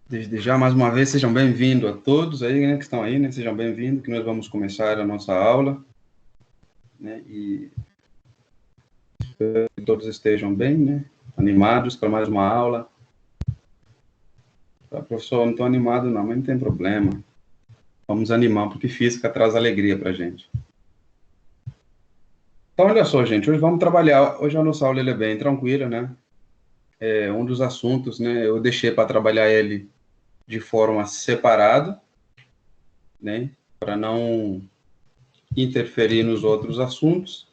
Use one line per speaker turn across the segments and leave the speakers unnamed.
Desde já, mais uma vez, sejam bem-vindos a todos aí, né, que estão aí, né? Sejam bem-vindos, que nós vamos começar a nossa aula, né? E espero que todos estejam bem, né? Animados para mais uma aula. Professor, não estou animado não, mas não tem problema. Vamos animar, porque física traz alegria para a gente. Então, olha só, gente, hoje vamos trabalhar, hoje a nossa aula é bem tranquila, né? É um dos assuntos, né? Eu deixei para trabalhar ele de forma separada, né? Para não interferir nos outros assuntos.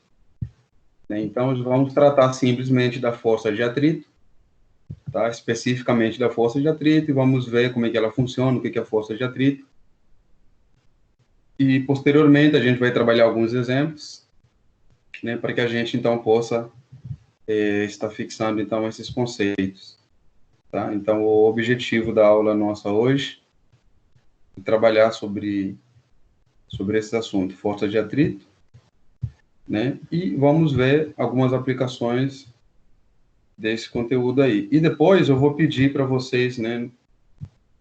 Então, vamos tratar simplesmente da força de atrito, tá? Especificamente da força de atrito, e vamos ver como é que ela funciona, o que é a força de atrito. E, posteriormente, a gente vai trabalhar alguns exemplos, né, para que a gente, então, possa estar fixando, então, esses conceitos, tá? Então, o objetivo da aula nossa hoje é trabalhar sobre esse assunto, força de atrito, né? E vamos ver algumas aplicações desse conteúdo aí. E depois eu vou pedir para vocês, né,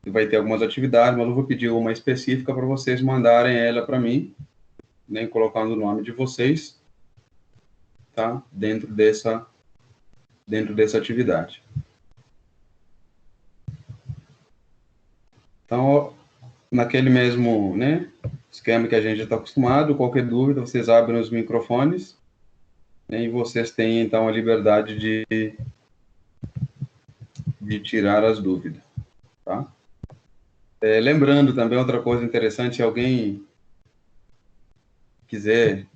vai ter algumas atividades, mas eu vou pedir uma específica para vocês mandarem ela para mim, né, colocando o nome de vocês, tá? Dentro dessa atividade. Então, naquele mesmo, né, esquema que a gente já está acostumado, qualquer dúvida, vocês abrem os microfones, né, e vocês têm, então, a liberdade de tirar as dúvidas, tá? Lembrando também outra coisa interessante, se alguém quiser,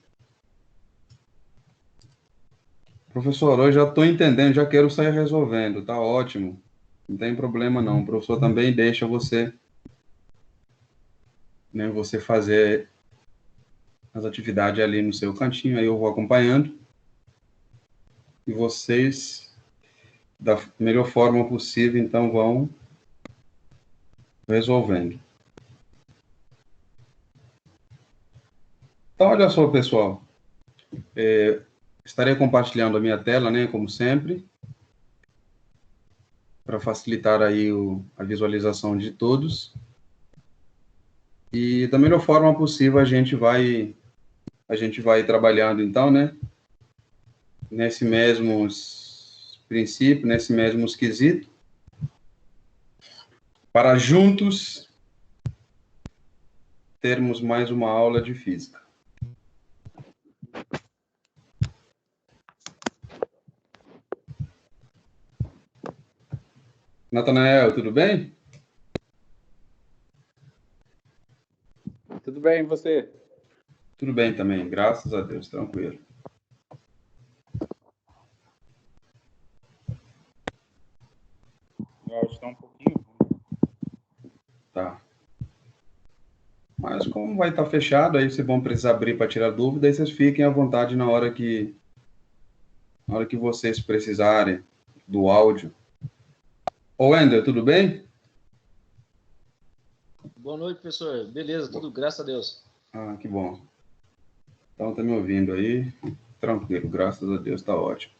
professor, hoje já estou entendendo, já quero sair resolvendo, tá ótimo, não tem problema não, o professor também deixa você, né, você fazer as atividades ali no seu cantinho, aí eu vou acompanhando, e vocês, da melhor forma possível, então, vão resolvendo. Então, olha só, pessoal, estarei compartilhando a minha tela, né, como sempre, para facilitar aí a visualização de todos, e da melhor forma possível a gente vai trabalhando, então, né, nesse mesmo princípio, nesse mesmo quesito, para juntos termos mais uma aula de física. Natanael, tudo bem?
Tudo bem, e você?
Tudo bem também, graças a Deus, tranquilo.
O áudio está um pouquinho.
Tá. Mas como vai estar fechado, aí vocês vão precisar abrir para tirar dúvida, aí vocês fiquem à vontade na hora que vocês precisarem do áudio. Ô, Wender, tudo bem?
Boa noite, professor. Beleza, tudo, graças a Deus.
Ah, que bom. Então, tá me ouvindo aí? Tranquilo, graças a Deus, tá ótimo.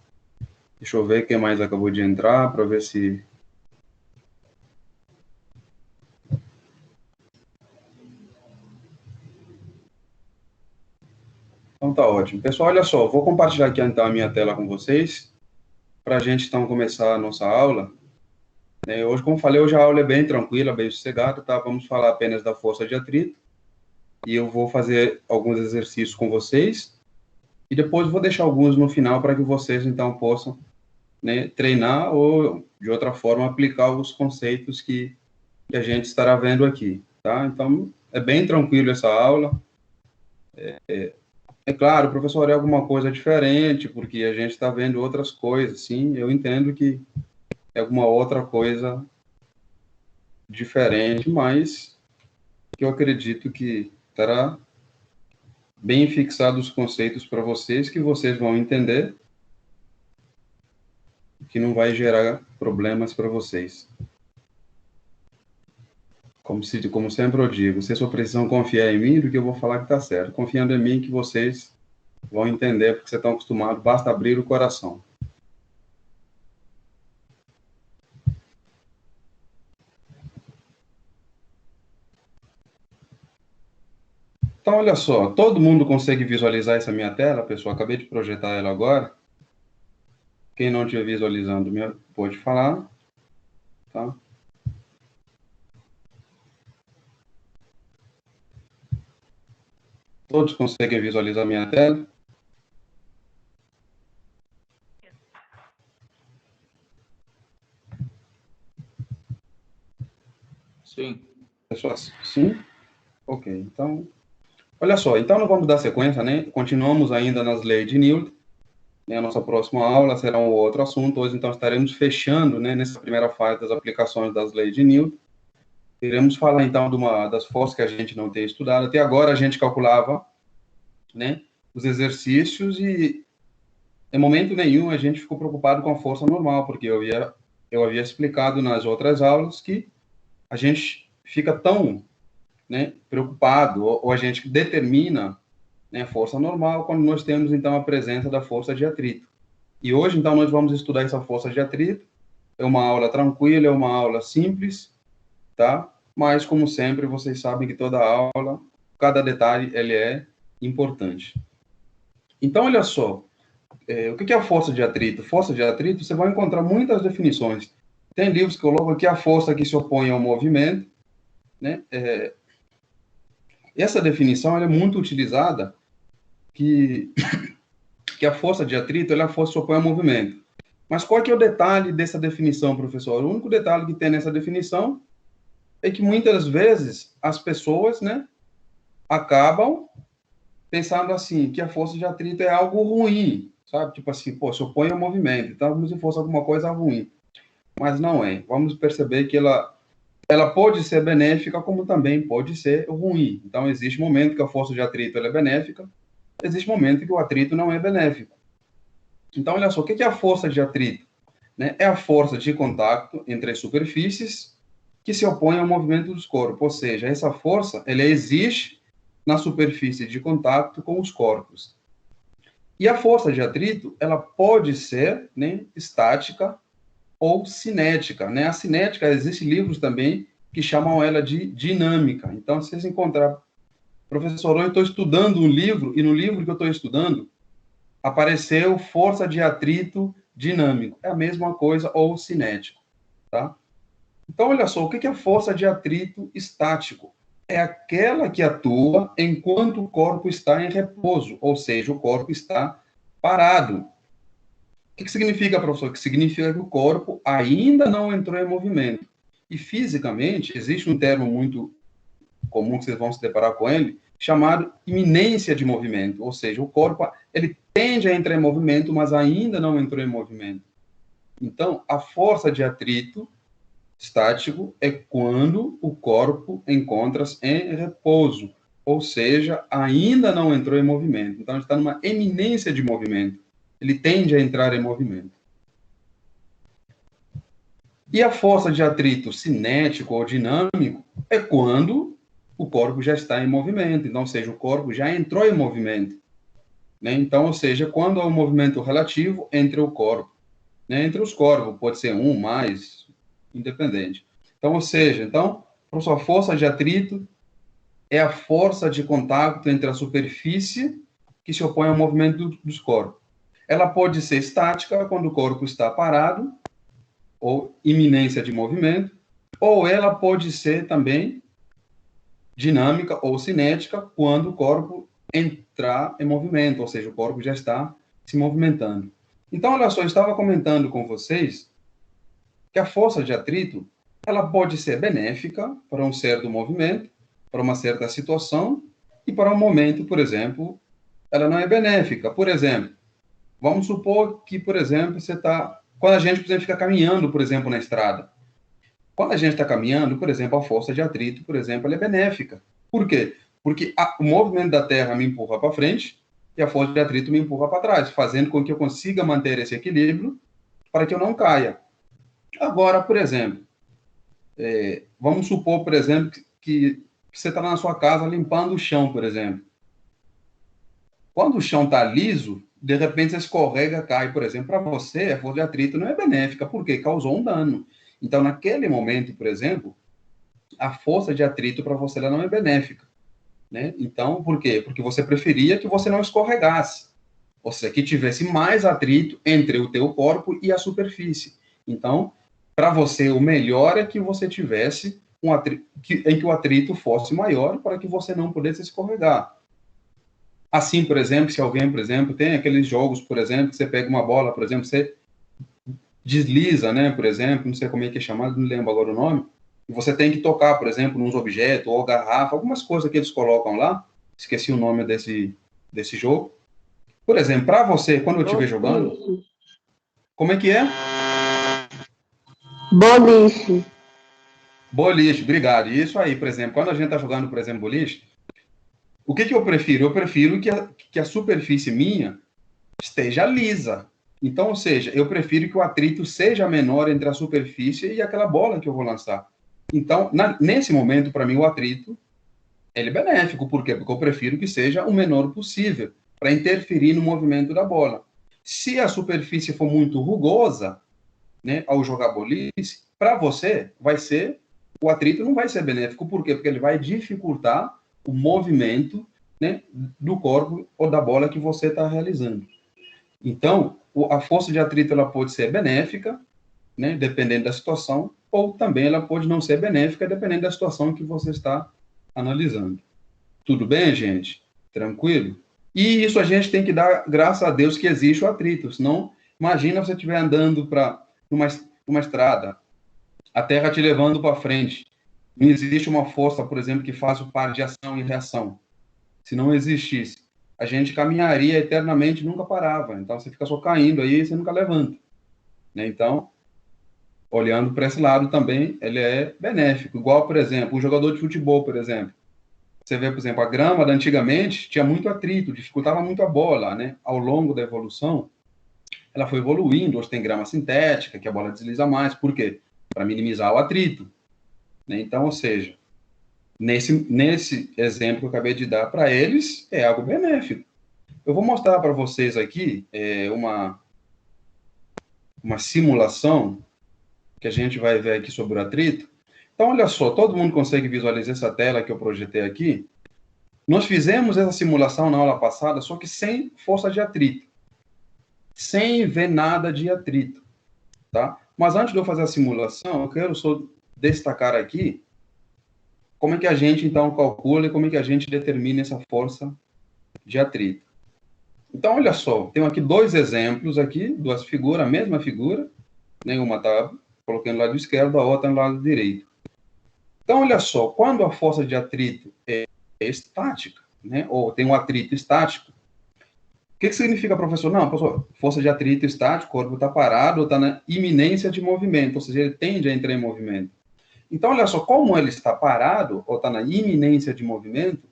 Deixa eu ver quem mais acabou de entrar, para ver se... Então, tá ótimo. Pessoal, olha só, vou compartilhar aqui, então, a minha tela com vocês, para a gente, então, começar a nossa aula. Hoje, como falei, hoje a aula é bem tranquila, bem sossegada, tá? Vamos falar apenas da força de atrito, e eu vou fazer alguns exercícios com vocês, e depois vou deixar alguns no final para que vocês, então, possam, né, treinar ou, de outra forma, aplicar os conceitos que a gente estará vendo aqui, tá? Então, é bem tranquilo essa aula. É claro, professor, é alguma coisa diferente, porque a gente está vendo outras coisas, sim, eu entendo que é alguma outra coisa diferente, mas que eu acredito que estará bem fixados os conceitos para vocês, que vocês vão entender, que não vai gerar problemas para vocês. Como sempre eu digo, vocês só precisam confiar em mim do que eu vou falar que está certo. Confiando em mim que vocês vão entender, porque vocês estão acostumados, basta abrir o coração. Então, olha só, todo mundo consegue visualizar essa minha tela, pessoal? Acabei de projetar ela agora. Quem não estiver visualizando, pode falar, tá? Todos conseguem visualizar a minha tela?
Sim.
Pessoas, sim? Ok, então, olha só, então nós vamos dar sequência, né? Continuamos ainda nas leis de Newton, né? A nossa próxima aula será um outro assunto. Hoje, então, estaremos fechando, né, nessa primeira fase das aplicações das leis de Newton. Iremos falar, então, das forças que a gente não tem estudado. Até agora, a gente calculava, né, os exercícios e, em momento nenhum, a gente ficou preocupado com a força normal, porque eu havia explicado nas outras aulas que a gente fica tão, né, preocupado, ou a gente determina, né, força normal quando nós temos, então, a presença da força de atrito. E hoje, então, nós vamos estudar essa força de atrito. É uma aula tranquila, é uma aula simples, tá? Mas, como sempre, vocês sabem que toda aula, cada detalhe, ele é importante. Então, olha só, o que é a força de atrito? Força de atrito, você vai encontrar muitas definições. Tem livros que colocam aqui a força que se opõe ao movimento, né? Essa definição ela é muito utilizada, que a força de atrito ela é a força que se opõe ao movimento. Mas qual que é o detalhe dessa definição, professor? O único detalhe que tem nessa definição é que muitas vezes as pessoas, né, acabam pensando assim, que a força de atrito é algo ruim, sabe? Tipo assim, pô, se opõe ao movimento, então como se fosse alguma coisa ruim. Mas não é. Vamos perceber que ela pode ser benéfica, como também pode ser ruim. Então, existe momento que a força de atrito ela é benéfica, existe momento que o atrito não é benéfico. Então, olha só, o que é a força de atrito? Né? É a força de contato entre as superfícies que se opõe ao movimento dos corpos, ou seja, essa força ela existe na superfície de contato com os corpos. E a força de atrito ela pode ser, né, estática ou cinética. Né? A cinética, existem livros também que chamam ela de dinâmica. Então, se vocês encontrar, professor, eu estou estudando um livro, e no livro que eu estou estudando, apareceu força de atrito dinâmico. É a mesma coisa, ou cinético. Tá? Então, olha só, o que é a força de atrito estático? É aquela que atua enquanto o corpo está em repouso, ou seja, o corpo está parado. O que significa, professor? Que significa que o corpo ainda não entrou em movimento. E fisicamente, existe um termo muito comum que vocês vão se deparar com ele, chamado iminência de movimento, ou seja, o corpo ele tende a entrar em movimento, mas ainda não entrou em movimento. Então, a força de atrito estático é quando o corpo encontra-se em repouso, ou seja, ainda não entrou em movimento. Então, ele está numa eminência de movimento. Ele tende a entrar em movimento. E a força de atrito cinético ou dinâmico é quando o corpo já está em movimento. Então, ou seja, o corpo já entrou em movimento. Né? Então, ou seja, quando há um movimento relativo entre o corpo. Né? Entre os corpos, pode ser um, mais, independente. Então, ou seja, então, a sua força de atrito é a força de contato entre a superfície que se opõe ao movimento dos corpos. Ela pode ser estática, quando o corpo está parado, ou iminência de movimento, ou ela pode ser também dinâmica ou cinética, quando o corpo entrar em movimento, ou seja, o corpo já está se movimentando. Então, olha só, eu estava comentando com vocês que a força de atrito ela pode ser benéfica para um certo movimento, para uma certa situação, e para um momento, por exemplo, ela não é benéfica. Por exemplo, vamos supor que, por exemplo, você está... Quando a gente, por exemplo, fica caminhando, por exemplo, na estrada. Quando a gente está caminhando, por exemplo, a força de atrito, por exemplo, ela é benéfica. Por quê? Porque o movimento da Terra me empurra para frente e a força de atrito me empurra para trás, fazendo com que eu consiga manter esse equilíbrio para que eu não caia. Agora, por exemplo, vamos supor, por exemplo, que você está na sua casa limpando o chão, por exemplo. Quando o chão está liso, de repente você escorrega, cai, por exemplo. Para você, a força de atrito não é benéfica, porque causou um dano. Então, naquele momento, por exemplo, a força de atrito para você ela não é benéfica. né? Então, por quê? Porque você preferia que você não escorregasse, ou seja, que tivesse mais atrito entre o teu corpo e a superfície. Então, para você, o melhor é que você tivesse um atrito, em que o atrito fosse maior para que você não pudesse escorregar. Assim, por exemplo, se alguém, por exemplo, tem aqueles jogos, por exemplo, que você pega uma bola, por exemplo, você desliza, né, por exemplo, não sei como é que é chamado, não lembro agora o nome, e você tem que tocar, por exemplo, nos objetos, ou garrafa, algumas coisas que eles colocam lá, esqueci o nome desse jogo. Por exemplo, para você, quando eu estiver jogando, como é que é?
Boliche.
Boliche, obrigado. Isso aí, por exemplo, quando a gente está jogando, por exemplo, boliche, o que eu prefiro? Eu prefiro que a superfície minha esteja lisa. Então, ou seja, eu prefiro que o atrito seja menor entre a superfície e aquela bola que eu vou lançar. Então, nesse momento, para mim, o atrito ele é benéfico. Por quê? Porque eu prefiro que seja o menor possível, para interferir no movimento da bola. Se a superfície for muito rugosa, né, ao jogar boliche, para você, o atrito não vai ser benéfico. Por quê? Porque ele vai dificultar o movimento, né, do corpo ou da bola que você está realizando. Então, a força de atrito ela pode ser benéfica, né, dependendo da situação, ou também ela pode não ser benéfica, dependendo da situação que você está analisando. Tudo bem, gente? Tranquilo? E isso a gente tem que dar graças a Deus que existe o atrito, senão, imagina você estiver andando numa estrada, a terra te levando para frente, não existe uma força, por exemplo, que faz o par de ação e reação. Se não existisse, a gente caminharia eternamente, nunca parava. Então, você fica só caindo aí e você nunca levanta, né? Então, olhando para esse lado também, ele é benéfico. Igual, por exemplo, um jogador de futebol, por exemplo. Você vê, por exemplo, a grama da antigamente tinha muito atrito, dificultava muito a bola, né? Ao longo da evolução, ela foi evoluindo. Hoje tem grama sintética, que a bola desliza mais. Por quê? Para minimizar o atrito, né? Então, ou seja, nesse exemplo que eu acabei de dar para eles, é algo benéfico. Eu vou mostrar para vocês aqui uma simulação que a gente vai ver aqui sobre o atrito. Então, olha só, todo mundo consegue visualizar essa tela que eu projetei aqui? Nós fizemos essa simulação na aula passada, só que sem força de atrito, sem ver nada de atrito, tá? Mas antes de eu fazer a simulação, eu quero só destacar aqui como é que a gente, então, calcula e como é que a gente determina essa força de atrito. Então, olha só, tenho aqui dois exemplos aqui, duas figuras, a mesma figura, né? Uma está colocando no lado esquerdo, a outra no lado direito. Então, olha só, quando a força de atrito é estática, né? Ou tem um atrito estático, o que significa, professor? Não, professor, força de atrito estático, o corpo está parado ou está na iminência de movimento, ou seja, ele tende a entrar em movimento. Então, olha só, como ele está parado ou está na iminência de movimento,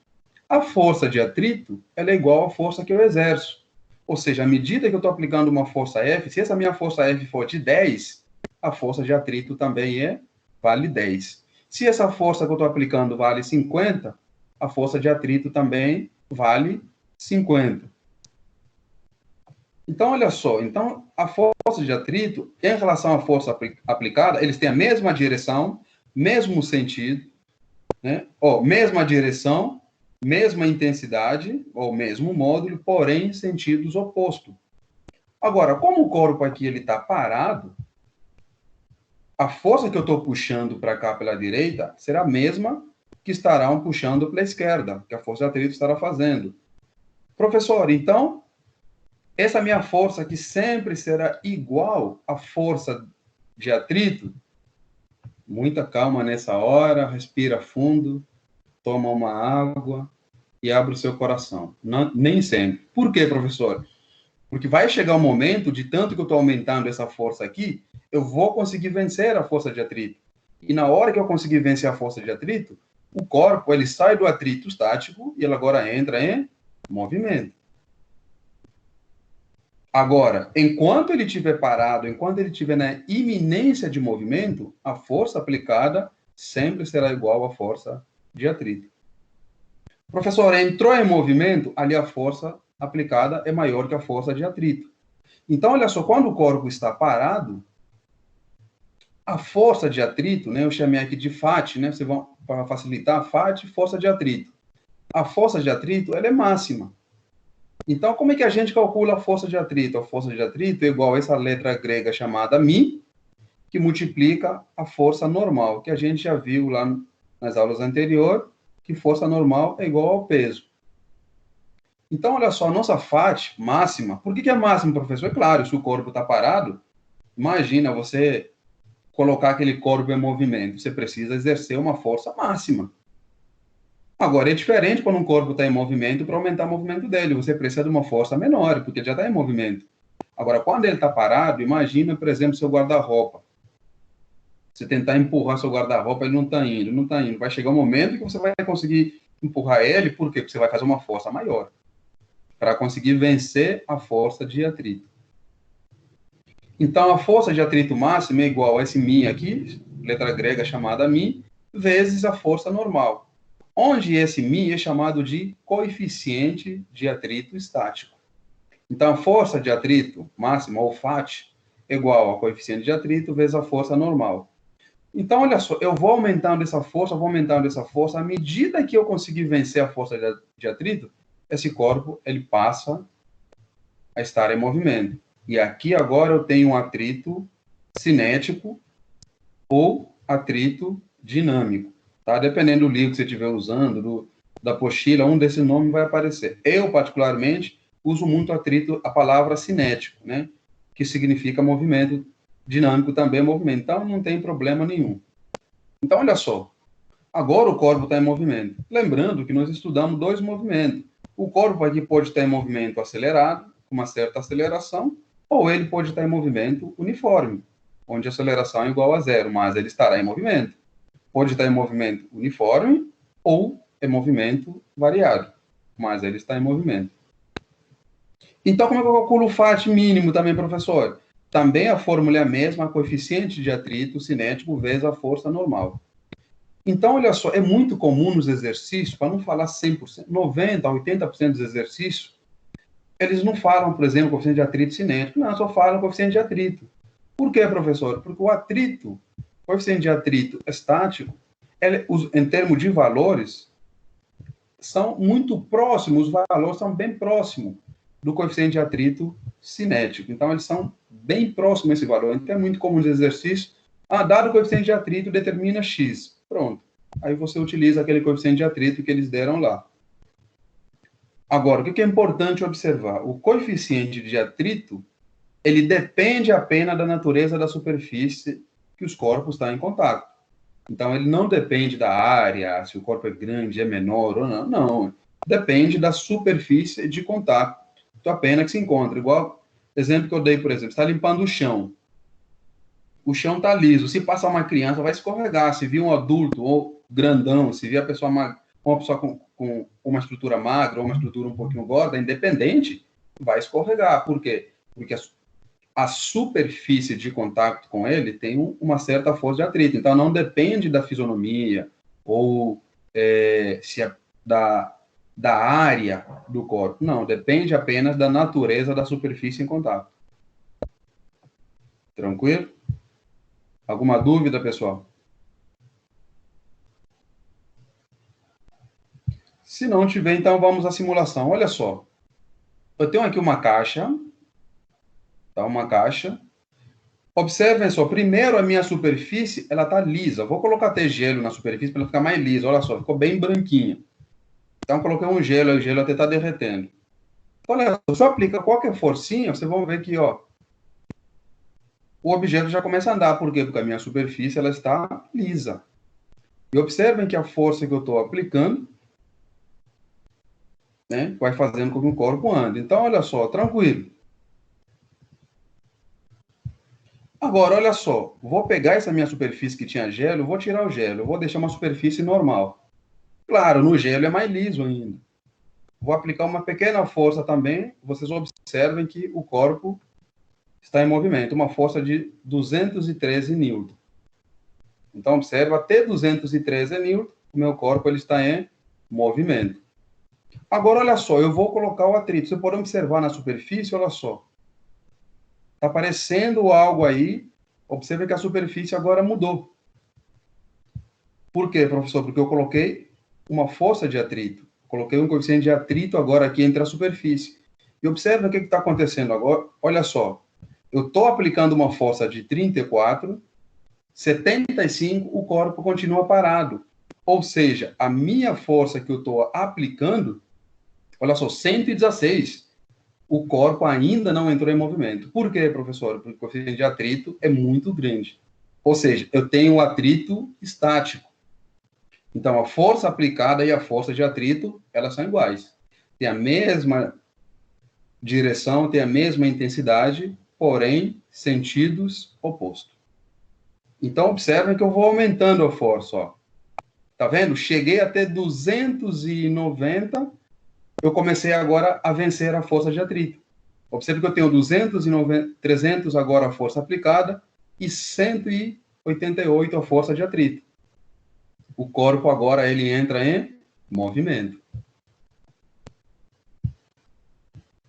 a força de atrito ela é igual à força que eu exerço. Ou seja, à medida que eu estou aplicando uma força F, se essa minha força F for de 10, a força de atrito também vale 10. Se essa força que eu estou aplicando vale 50, a força de atrito também vale 50. Então, olha só, então a força de atrito, em relação à força aplicada, eles têm a mesma direção, mesmo sentido, né? Mesma direção, mesma intensidade, ou mesmo módulo, porém sentidos opostos. Agora, como o corpo aqui ele está parado, a força que eu estou puxando para cá pela direita será a mesma que estarão puxando pela esquerda, que a força de atrito estará fazendo. Professor, então, essa minha força aqui sempre será igual à força de atrito? Muita calma nessa hora, respira fundo, toma uma água e abre o seu coração. Não, nem sempre. Por quê, professor? Porque vai chegar um momento, de tanto que eu estou aumentando essa força aqui, eu vou conseguir vencer a força de atrito. E na hora que eu conseguir vencer a força de atrito, o corpo ele sai do atrito estático e ele agora entra em movimento. Agora, enquanto ele estiver parado, enquanto ele estiver na iminência de movimento, a força aplicada sempre será igual à força de atrito. Professor, entrou em movimento, ali a força aplicada é maior que a força de atrito. Então, olha só, quando o corpo está parado, a força de atrito, né, eu chamei aqui de FAT, né, para facilitar, FAT, força de atrito. a força de atrito ela é máxima. Então, como é que a gente calcula a força de atrito? A força de atrito é igual a essa letra grega chamada μ, que multiplica a força normal, que a gente já viu lá nas aulas anteriores, que força normal é igual ao peso. Então, olha só, a nossa FAT máxima, por que é máxima, professor? É claro, se o corpo está parado, imagina você colocar aquele corpo em movimento, você precisa exercer uma força máxima. Agora, é diferente quando um corpo está em movimento para aumentar o movimento dele. Você precisa de uma força menor, porque ele já está em movimento. Agora, quando ele está parado, imagina, por exemplo, seu guarda-roupa. Você tentar empurrar seu guarda-roupa, ele não está indo, não está indo. Vai chegar um momento que você vai conseguir empurrar ele, por quê? Porque você vai fazer uma força maior, para conseguir vencer a força de atrito. Então, a força de atrito máxima é igual a esse μ aqui, letra grega chamada μ, vezes a força normal, onde esse μ é chamado de coeficiente de atrito estático. Então, a força de atrito máxima, ou FAT, é igual ao coeficiente de atrito vezes a força normal. Então, olha só, eu vou aumentando essa força, à medida que eu conseguir vencer a força de atrito, esse corpo, ele passa a estar em movimento. E aqui agora eu tenho um atrito cinético ou atrito dinâmico, tá? Dependendo do livro que você estiver usando, da apostila, um desses nomes vai aparecer. Eu, particularmente, uso muito atrito, a palavra cinético, né? Que significa movimento dinâmico também, movimento. Então, não tem problema nenhum. Então, olha só. Agora o corpo está em movimento. Lembrando que nós estudamos dois movimentos. O corpo aqui pode estar em movimento acelerado, com uma certa aceleração, ou ele pode estar em movimento uniforme, onde a aceleração é igual a zero, mas ele estará em movimento. Pode estar em movimento uniforme ou em movimento variado, mas ele está em movimento. Então, como é que eu calculo o FAT mínimo também, professor? Também a fórmula é a mesma, a coeficiente de atrito cinético vezes a força normal. Então, olha só, é muito comum nos exercícios, para não falar 100%, 90% a 80% dos exercícios, eles não falam, por exemplo, coeficiente de atrito cinético, não, só falam coeficiente de atrito. Por quê, professor? Porque o atrito, coeficiente de atrito estático, em termos de valores, são muito próximos, os valores são bem próximos do coeficiente de atrito cinético. Então, eles são bem próximos a esse valor. Então, é muito comum nos exercícios, dado o coeficiente de atrito, determina X. Pronto. Aí você utiliza aquele coeficiente de atrito que eles deram lá. Agora, o que é importante observar? O coeficiente de atrito, ele depende apenas da natureza da superfície que os corpos estão em contato. Então, ele não depende da área, se o corpo é grande, é menor ou não. Não. Depende da superfície de contato apenas que se encontra. Igual exemplo que eu dei, por exemplo, você está limpando o chão. O chão está liso. Se passar uma criança, vai escorregar. Se vir um adulto ou grandão, se vir a pessoa uma pessoa com uma estrutura magra ou uma estrutura um pouquinho gorda, independente, vai escorregar. Por quê? Porque a superfície de contato com ele tem uma certa força de atrito. Então, não depende da fisionomia ou da área do corpo. Não, depende apenas da natureza da superfície em contato. Tranquilo? Alguma dúvida, pessoal? Se não tiver, então vamos à simulação. Olha só. Eu tenho aqui uma caixa. Tá? Uma caixa. Observem só. Primeiro, a minha superfície, ela tá lisa. Vou colocar até gelo na superfície para ela ficar mais lisa. Olha só, ficou bem branquinha. Então, coloquei um gelo, o gelo até tá derretendo. Olha, se eu aplicar qualquer forcinha, vocês vão ver que, ó, o objeto já começa a andar. Por quê? Porque a minha superfície, ela está lisa. E observem que a força que eu estou aplicando, né, vai fazendo com que o corpo ande. Então, olha só, tranquilo. Agora, olha só, vou pegar essa minha superfície que tinha gelo, vou tirar o gelo, vou deixar uma superfície normal. Claro, no gelo é mais liso ainda. Vou aplicar uma pequena força também, vocês observem que o corpo está em movimento, uma força de 213 newton. Então, observa, até 213 newton, o meu corpo ele está em movimento. Agora, olha só, eu vou colocar o atrito. Você pode observar na superfície, olha só. Está aparecendo algo aí. Observe que a superfície agora mudou. Por quê, professor? Porque eu coloquei uma força de atrito. Coloquei um coeficiente de atrito agora aqui entre a superfície. E observa o que está acontecendo agora. Olha só, eu estou aplicando uma força de 34, 75, o corpo continua parado. Ou seja, a minha força que eu estou aplicando, olha só, 116, o corpo ainda não entrou em movimento. Por quê, professor? Porque o coeficiente de atrito é muito grande. Ou seja, eu tenho um atrito estático. Então, a força aplicada e a força de atrito, elas são iguais. Tem a mesma direção, tem a mesma intensidade, porém, sentidos opostos. Então, observem que eu vou aumentando a força, ó. Tá vendo? Cheguei até 290, eu comecei agora a vencer a força de atrito. Observe que eu tenho 290, 300 agora a força aplicada e 188 a força de atrito. O corpo agora ele entra em movimento.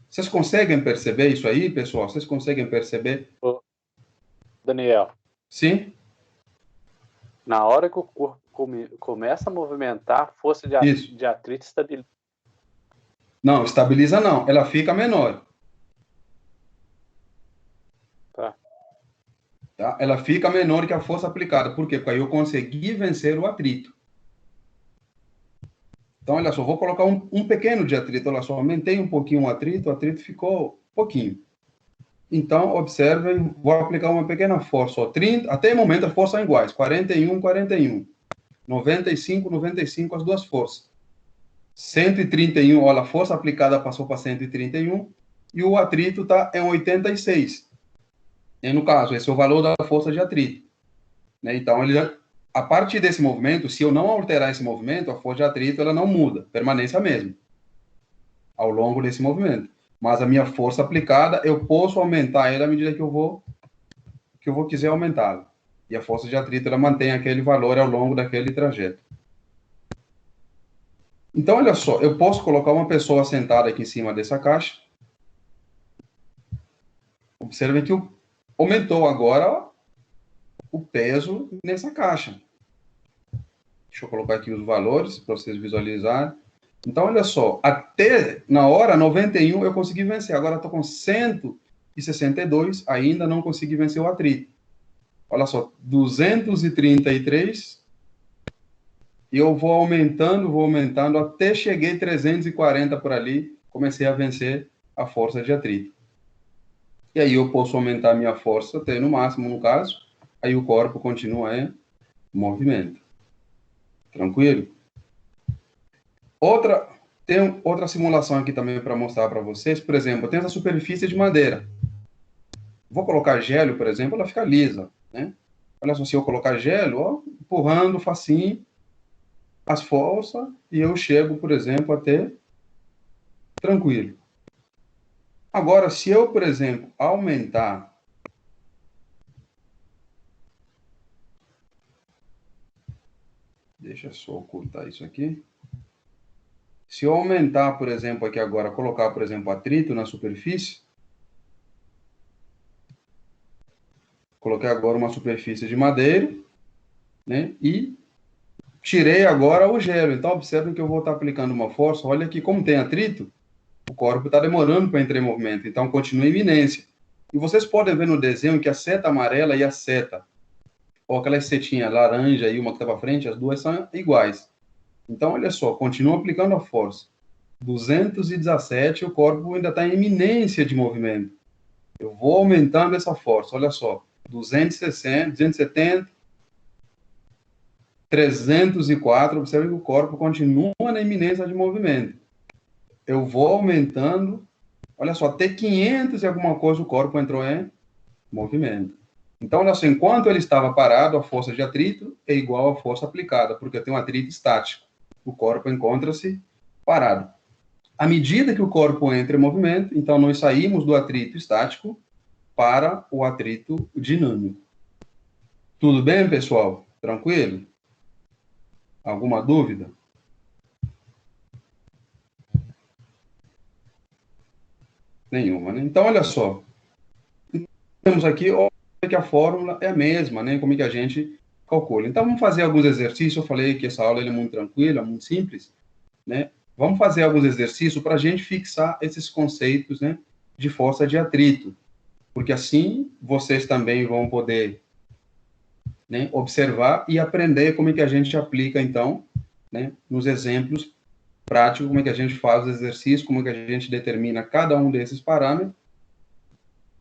Vocês conseguem perceber isso aí, pessoal? Vocês conseguem perceber?
Daniel.
Sim?
Na hora que o corpo começa a movimentar, a força de atrito estabiliza.
Não, estabiliza não. Ela fica menor.
Tá.
Ela fica menor que a força aplicada. Por quê? Porque aí eu consegui vencer o atrito. Então, olha só, vou colocar um pequeno de atrito. Olha só, aumentei um pouquinho o atrito ficou pouquinho. Então, observem, vou aplicar uma pequena força. Ó, 30, até o momento as forças são iguais. 41, 41. 95, 95 as duas forças. 131, olha, a força aplicada passou para 131 e o atrito está em 86. E no caso, esse é o valor da força de atrito. Né? Então, a partir desse movimento, se eu não alterar esse movimento, a força de atrito ela não muda, permanece a mesma ao longo desse movimento. Mas a minha força aplicada, eu posso aumentar ela à medida que eu vou quiser aumentá-la. E a força de atrito ela mantém aquele valor ao longo daquele trajeto. Então, olha só, eu posso colocar uma pessoa sentada aqui em cima dessa caixa. Observem que aumentou agora o peso nessa caixa. Deixa eu colocar aqui os valores para vocês visualizarem. Então, olha só, até na hora 91 eu consegui vencer. Agora estou com 162, ainda não consegui vencer o atrito. Olha só, 233. E eu vou aumentando, até cheguei 340 por ali, comecei a vencer a força de atrito. E aí eu posso aumentar a minha força até no máximo, no caso, aí o corpo continua em movimento. Tranquilo? Tem outra simulação aqui também para mostrar para vocês. Por exemplo, eu tenho essa superfície de madeira. Vou colocar gelo, por exemplo, ela fica lisa, né? Olha só, se eu colocar gelo, ó, empurrando facinho as forças e eu chego, por exemplo, até tranquilo. Agora, se eu, por exemplo, aumentar deixa eu só ocultar isso aqui. Se eu aumentar, por exemplo, aqui agora, colocar, por exemplo, atrito na superfície, coloquei agora uma superfície de madeira, né? E tirei agora o gelo. Então, observem que eu vou estar aplicando uma força. Olha aqui, como tem atrito, o corpo está demorando para entrar em movimento. Então, continua em iminência. E vocês podem ver no desenho que a seta amarela e a seta, ou aquela setinha laranja e uma que está para frente, as duas são iguais. Então, olha só, continua aplicando a força. 217, o corpo ainda está em iminência de movimento. Eu vou aumentando essa força, olha só. 260, 270, 304, observe que o corpo continua na iminência de movimento. Eu vou aumentando, olha só, até 500 e alguma coisa o corpo entrou em movimento. Então, olha só, enquanto ele estava parado, a força de atrito é igual à força aplicada, porque tem um atrito estático. O corpo encontra-se parado. À medida que o corpo entra em movimento, então nós saímos do atrito estático para o atrito dinâmico. Tudo bem, pessoal? Tranquilo? Alguma dúvida? Nenhuma, né? Então, olha só. Temos aqui, olha que a fórmula é a mesma, né? Como é que a gente calcula. Então, vamos fazer alguns exercícios. Eu falei que essa aula é muito tranquila, muito simples, né? vamos fazer alguns exercícios para a gente fixar esses conceitos, né, de força de atrito, porque assim vocês também vão poder, né, observar e aprender como é que a gente aplica, então, né, nos exemplos práticos, como é que a gente faz os exercícios, como é que a gente determina cada um desses parâmetros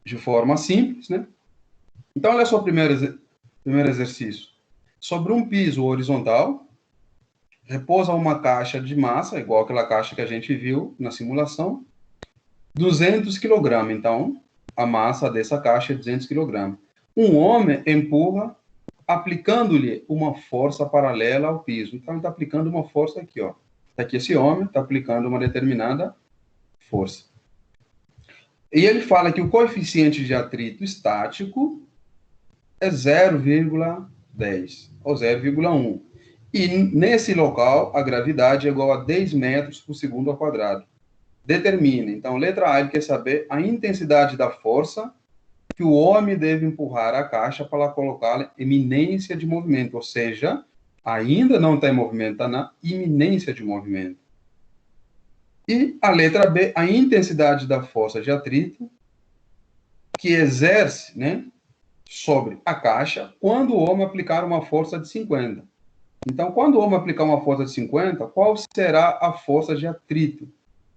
de forma simples, né? Então, olha só o primeiro exercício. Sobre um piso horizontal, repousa uma caixa de massa, igual aquela caixa que a gente viu na simulação, 200 kg. Então, a massa dessa caixa é 200 kg. Um homem empurra, aplicando-lhe uma força paralela ao piso. Então, ele está aplicando uma força aqui, ó. Está aqui esse homem, está aplicando uma determinada força. E ele fala que o coeficiente de atrito estático é 0,10 ou 0,1. E nesse local, a gravidade é igual a 10 metros por segundo ao quadrado. Determine. Então, letra A, ele quer saber a intensidade da força que o homem deve empurrar a caixa para colocá-la em iminência de movimento, ou seja, ainda não está em movimento, está na iminência de movimento. E a letra B, a intensidade da força de atrito que exerce, né, sobre a caixa quando o homem aplicar uma força de 50. Então, quando o homem aplicar uma força de 50, qual será a força de atrito?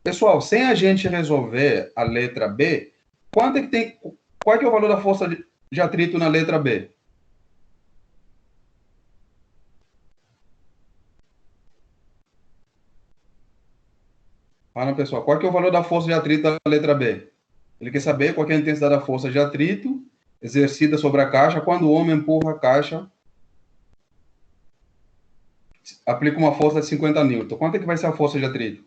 Pessoal, sem a gente resolver a letra B, qual é que é o valor da força de atrito na letra B? Fala, pessoal, qual é o valor da força de atrito na letra B? Ele quer saber qual é a intensidade da força de atrito exercida sobre a caixa quando o homem empurra a caixa, aplica uma força de 50 newton. Quanto é que vai ser a força de atrito?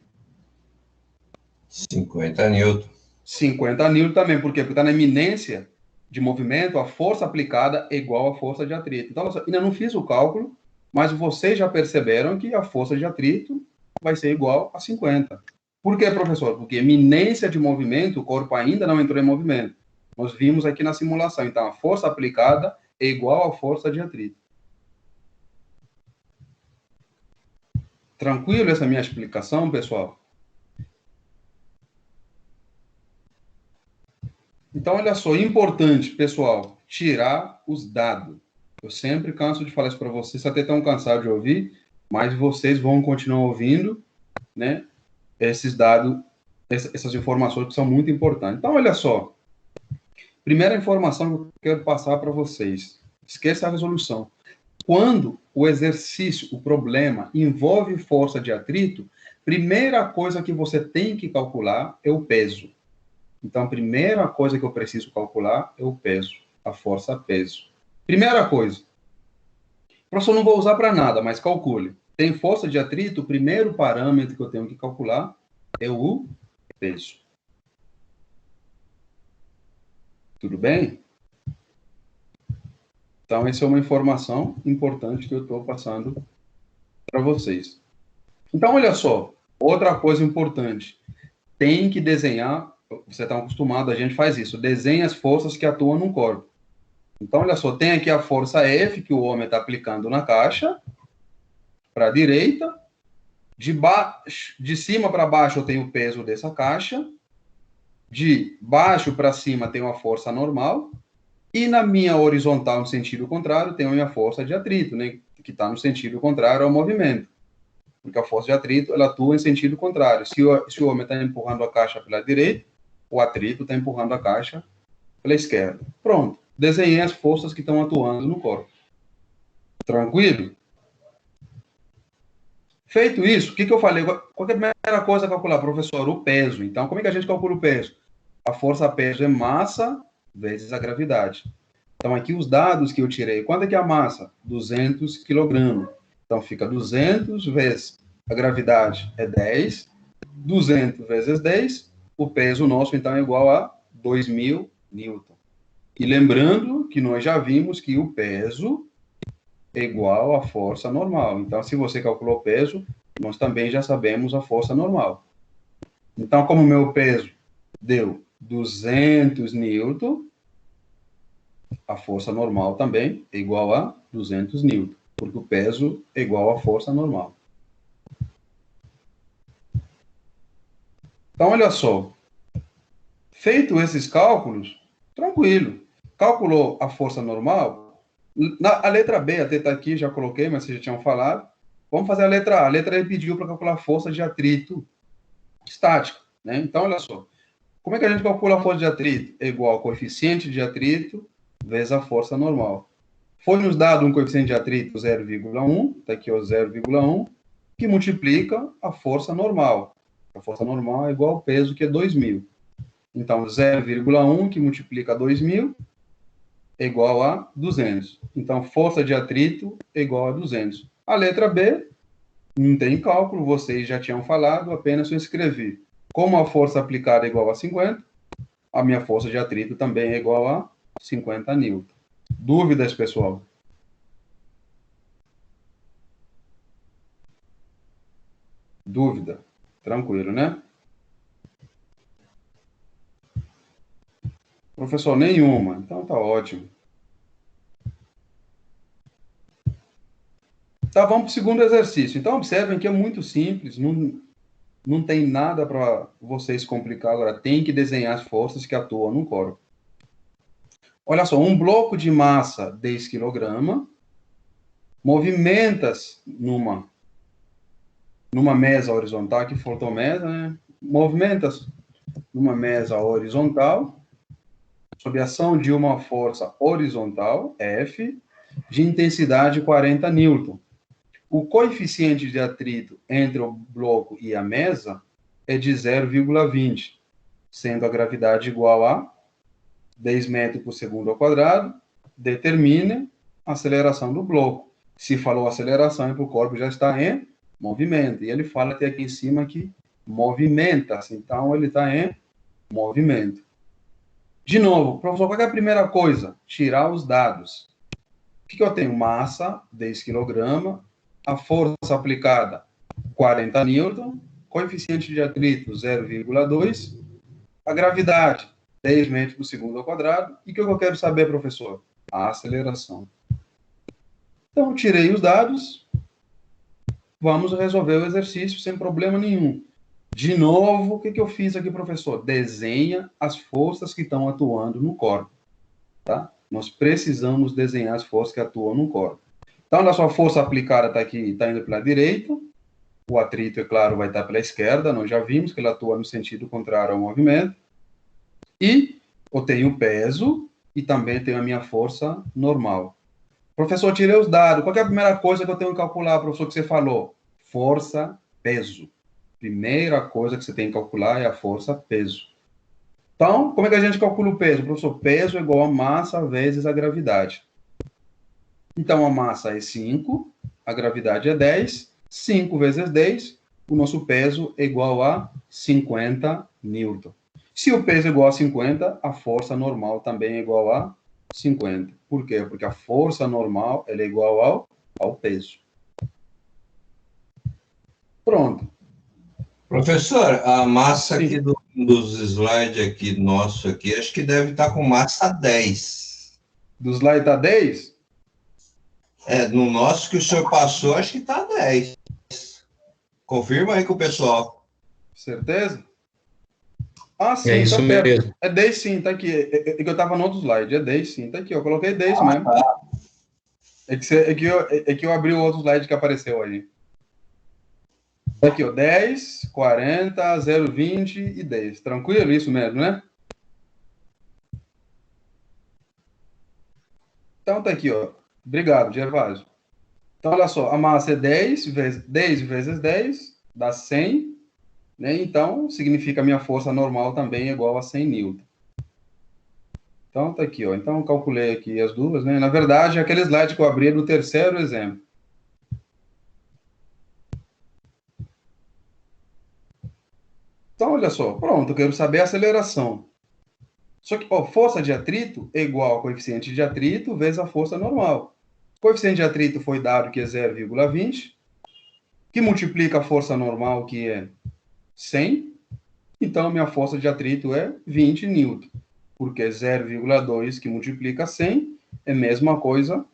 50 newton.
50 newton também, por quê? Porque está na iminência de movimento, a força aplicada é igual à força de atrito. Então, ainda não fiz o cálculo, mas vocês já perceberam que a força de atrito vai ser igual a 50. Por quê, professor? Porque iminência de movimento, o corpo ainda não entrou em movimento. Nós vimos aqui na simulação. Então, a força aplicada é igual à força de atrito. Tranquilo essa minha explicação, pessoal? Então, olha só, importante, pessoal, tirar os dados. Eu sempre canso de falar isso para vocês, até estão cansados de ouvir, mas vocês vão continuar ouvindo, né, esses dados, essas informações que são muito importantes. Então, olha só, primeira informação que eu quero passar para vocês, esqueça a resolução. Quando o exercício, o problema, envolve força de atrito, primeira coisa que você tem que calcular é o peso. Então, a primeira coisa que eu preciso calcular é o peso, a força-peso. Primeira coisa. Professor, não vou usar para nada, mas calcule. Tem força de atrito, o primeiro parâmetro que eu tenho que calcular é o peso. Tudo bem? Então, essa é uma informação importante que eu estou passando para vocês. Então, olha só, outra coisa importante. Tem que desenhar, você está acostumado, a gente faz isso, desenha as forças que atuam no corpo. Então, olha só, tem aqui a força F que o homem está aplicando na caixa, para a direita, de cima para baixo eu tenho o peso dessa caixa, de baixo para cima tem uma força normal, e na minha horizontal, no sentido contrário, tenho a minha força de atrito, né, que está no sentido contrário ao movimento. Porque a força de atrito, ela atua em sentido contrário. Se o homem está empurrando a caixa pela direita, o atrito está empurrando a caixa pela esquerda. Pronto. Desenhei as forças que estão atuando no corpo. Tranquilo? Feito isso, o que eu falei? Qual é a primeira coisa a calcular, professor? O peso. Então, como é que a gente calcula o peso? A força-peso é massa vezes a gravidade. Então, aqui os dados que eu tirei. Quanto é que é a massa? 200 kg. Então, fica 200 vezes a gravidade é 10. 200 vezes 10. O peso nosso, então, é igual a 2.000 newton. E lembrando que nós já vimos que o peso é igual à força normal. Então, se você calculou o peso, nós também já sabemos a força normal. Então, como o meu peso deu 200 newton, a força normal também é igual a 200 newton, porque o peso é igual à força normal. Então, olha só. Feito esses cálculos, tranquilo. Calculou a força normal. A letra B, até está aqui, já coloquei, mas vocês já tinham falado. Vamos fazer a letra A. A letra E pediu para calcular a força de atrito estática, né? Então, olha só. Como é que a gente calcula a força de atrito? É igual ao coeficiente de atrito vezes a força normal. Foi nos dado um coeficiente de atrito 0,1, está aqui o 0,1, que multiplica a força normal. A força normal é igual ao peso, que é 2.000. Então, 0,1 que multiplica 2.000 é igual a 200. Então, força de atrito é igual a 200. A letra B, não tem cálculo, vocês já tinham falado, apenas eu escrevi. Como a força aplicada é igual a 50, a minha força de atrito também é igual a 50 newton. Dúvidas, pessoal? Dúvida? Tranquilo, né? Professor, nenhuma. Então tá ótimo. Tá, vamos para o segundo exercício. Então, observem que é muito simples, não tem nada para vocês complicar. Agora, tem que desenhar as forças que atuam no corpo. Olha só, um bloco de massa 10 kg movimenta-se numa mesa horizontal, aqui faltou mesa, né? Movimenta-se numa mesa horizontal, sob a ação de uma força horizontal, F, de intensidade 40 newton. O coeficiente de atrito entre o bloco e a mesa é de 0,20, sendo a gravidade igual a 10 metros por segundo ao quadrado. Determine a aceleração do bloco. Se falou aceleração, é porque o corpo já está em movimento. E ele fala até aqui em cima que movimenta-se. Então, ele está em movimento. De novo, professor, qual é a primeira coisa? Tirar os dados. O que eu tenho? Massa, 10 kg, a força aplicada, 40 newton, coeficiente de atrito, 0,2, a gravidade, 10 metros por segundo ao quadrado. E o que eu quero saber, professor? A aceleração. Então, tirei os dados, vamos resolver o exercício sem problema nenhum. De novo, o que eu fiz aqui, professor? Desenha as forças que estão atuando no corpo, tá? Nós precisamos desenhar as forças que atuam no corpo. Então, a sua força aplicada está aqui, está indo pela direita. O atrito, é claro, vai estar pela esquerda. Nós já vimos que ele atua no sentido contrário ao movimento. E eu tenho o peso e também tenho a minha força normal. Professor, tirei os dados. Qual é a primeira coisa que eu tenho que calcular, professor, que você falou? Força, peso. Primeira coisa que você tem que calcular é a força, peso. Então, como é que a gente calcula o peso? Professor, peso é igual a massa vezes a gravidade. Então, a massa é 5, a gravidade é 10, 5 vezes 10, o nosso peso é igual a 50 newton. Se o peso é igual a 50, a força normal também é igual a 50. Por quê? Porque a força normal ela é igual ao peso. Pronto.
Professor, a massa aqui dos slides aqui, nosso aqui, acho que deve estar com massa 10.
Do slide está 10?
No nosso que o senhor passou, acho que está 10. Confirma aí com o pessoal.
Certeza? Ah, sim,
é isso
tá
mesmo.
É 10 sim, tá aqui. É que eu estava no outro slide, é 10 sim, tá aqui, eu coloquei 10 mesmo.
Tá.
É que eu abri o outro slide que apareceu aí. Tá aqui, ó, 10, 40, 0,20 e 10. Tranquilo? Isso mesmo, né? Então tá aqui, ó. Obrigado, Gervásio. Então, olha só, a massa é 10 vezes 10, dá 100, né? Então, significa que a minha força normal também é igual a 100 newton. Então, tá aqui, ó. Então, eu calculei aqui as duas, né? Na verdade, aquele slide que eu abri é do terceiro exemplo. Então, olha só. Pronto, eu quero saber a aceleração. Só que, ó, força de atrito é igual ao coeficiente de atrito vezes a força normal. O coeficiente de atrito foi dado que é 0,20, que multiplica a força normal, que é 100. Então, minha força de atrito é 20 newton. Porque 0,2 que multiplica 100 é a mesma coisa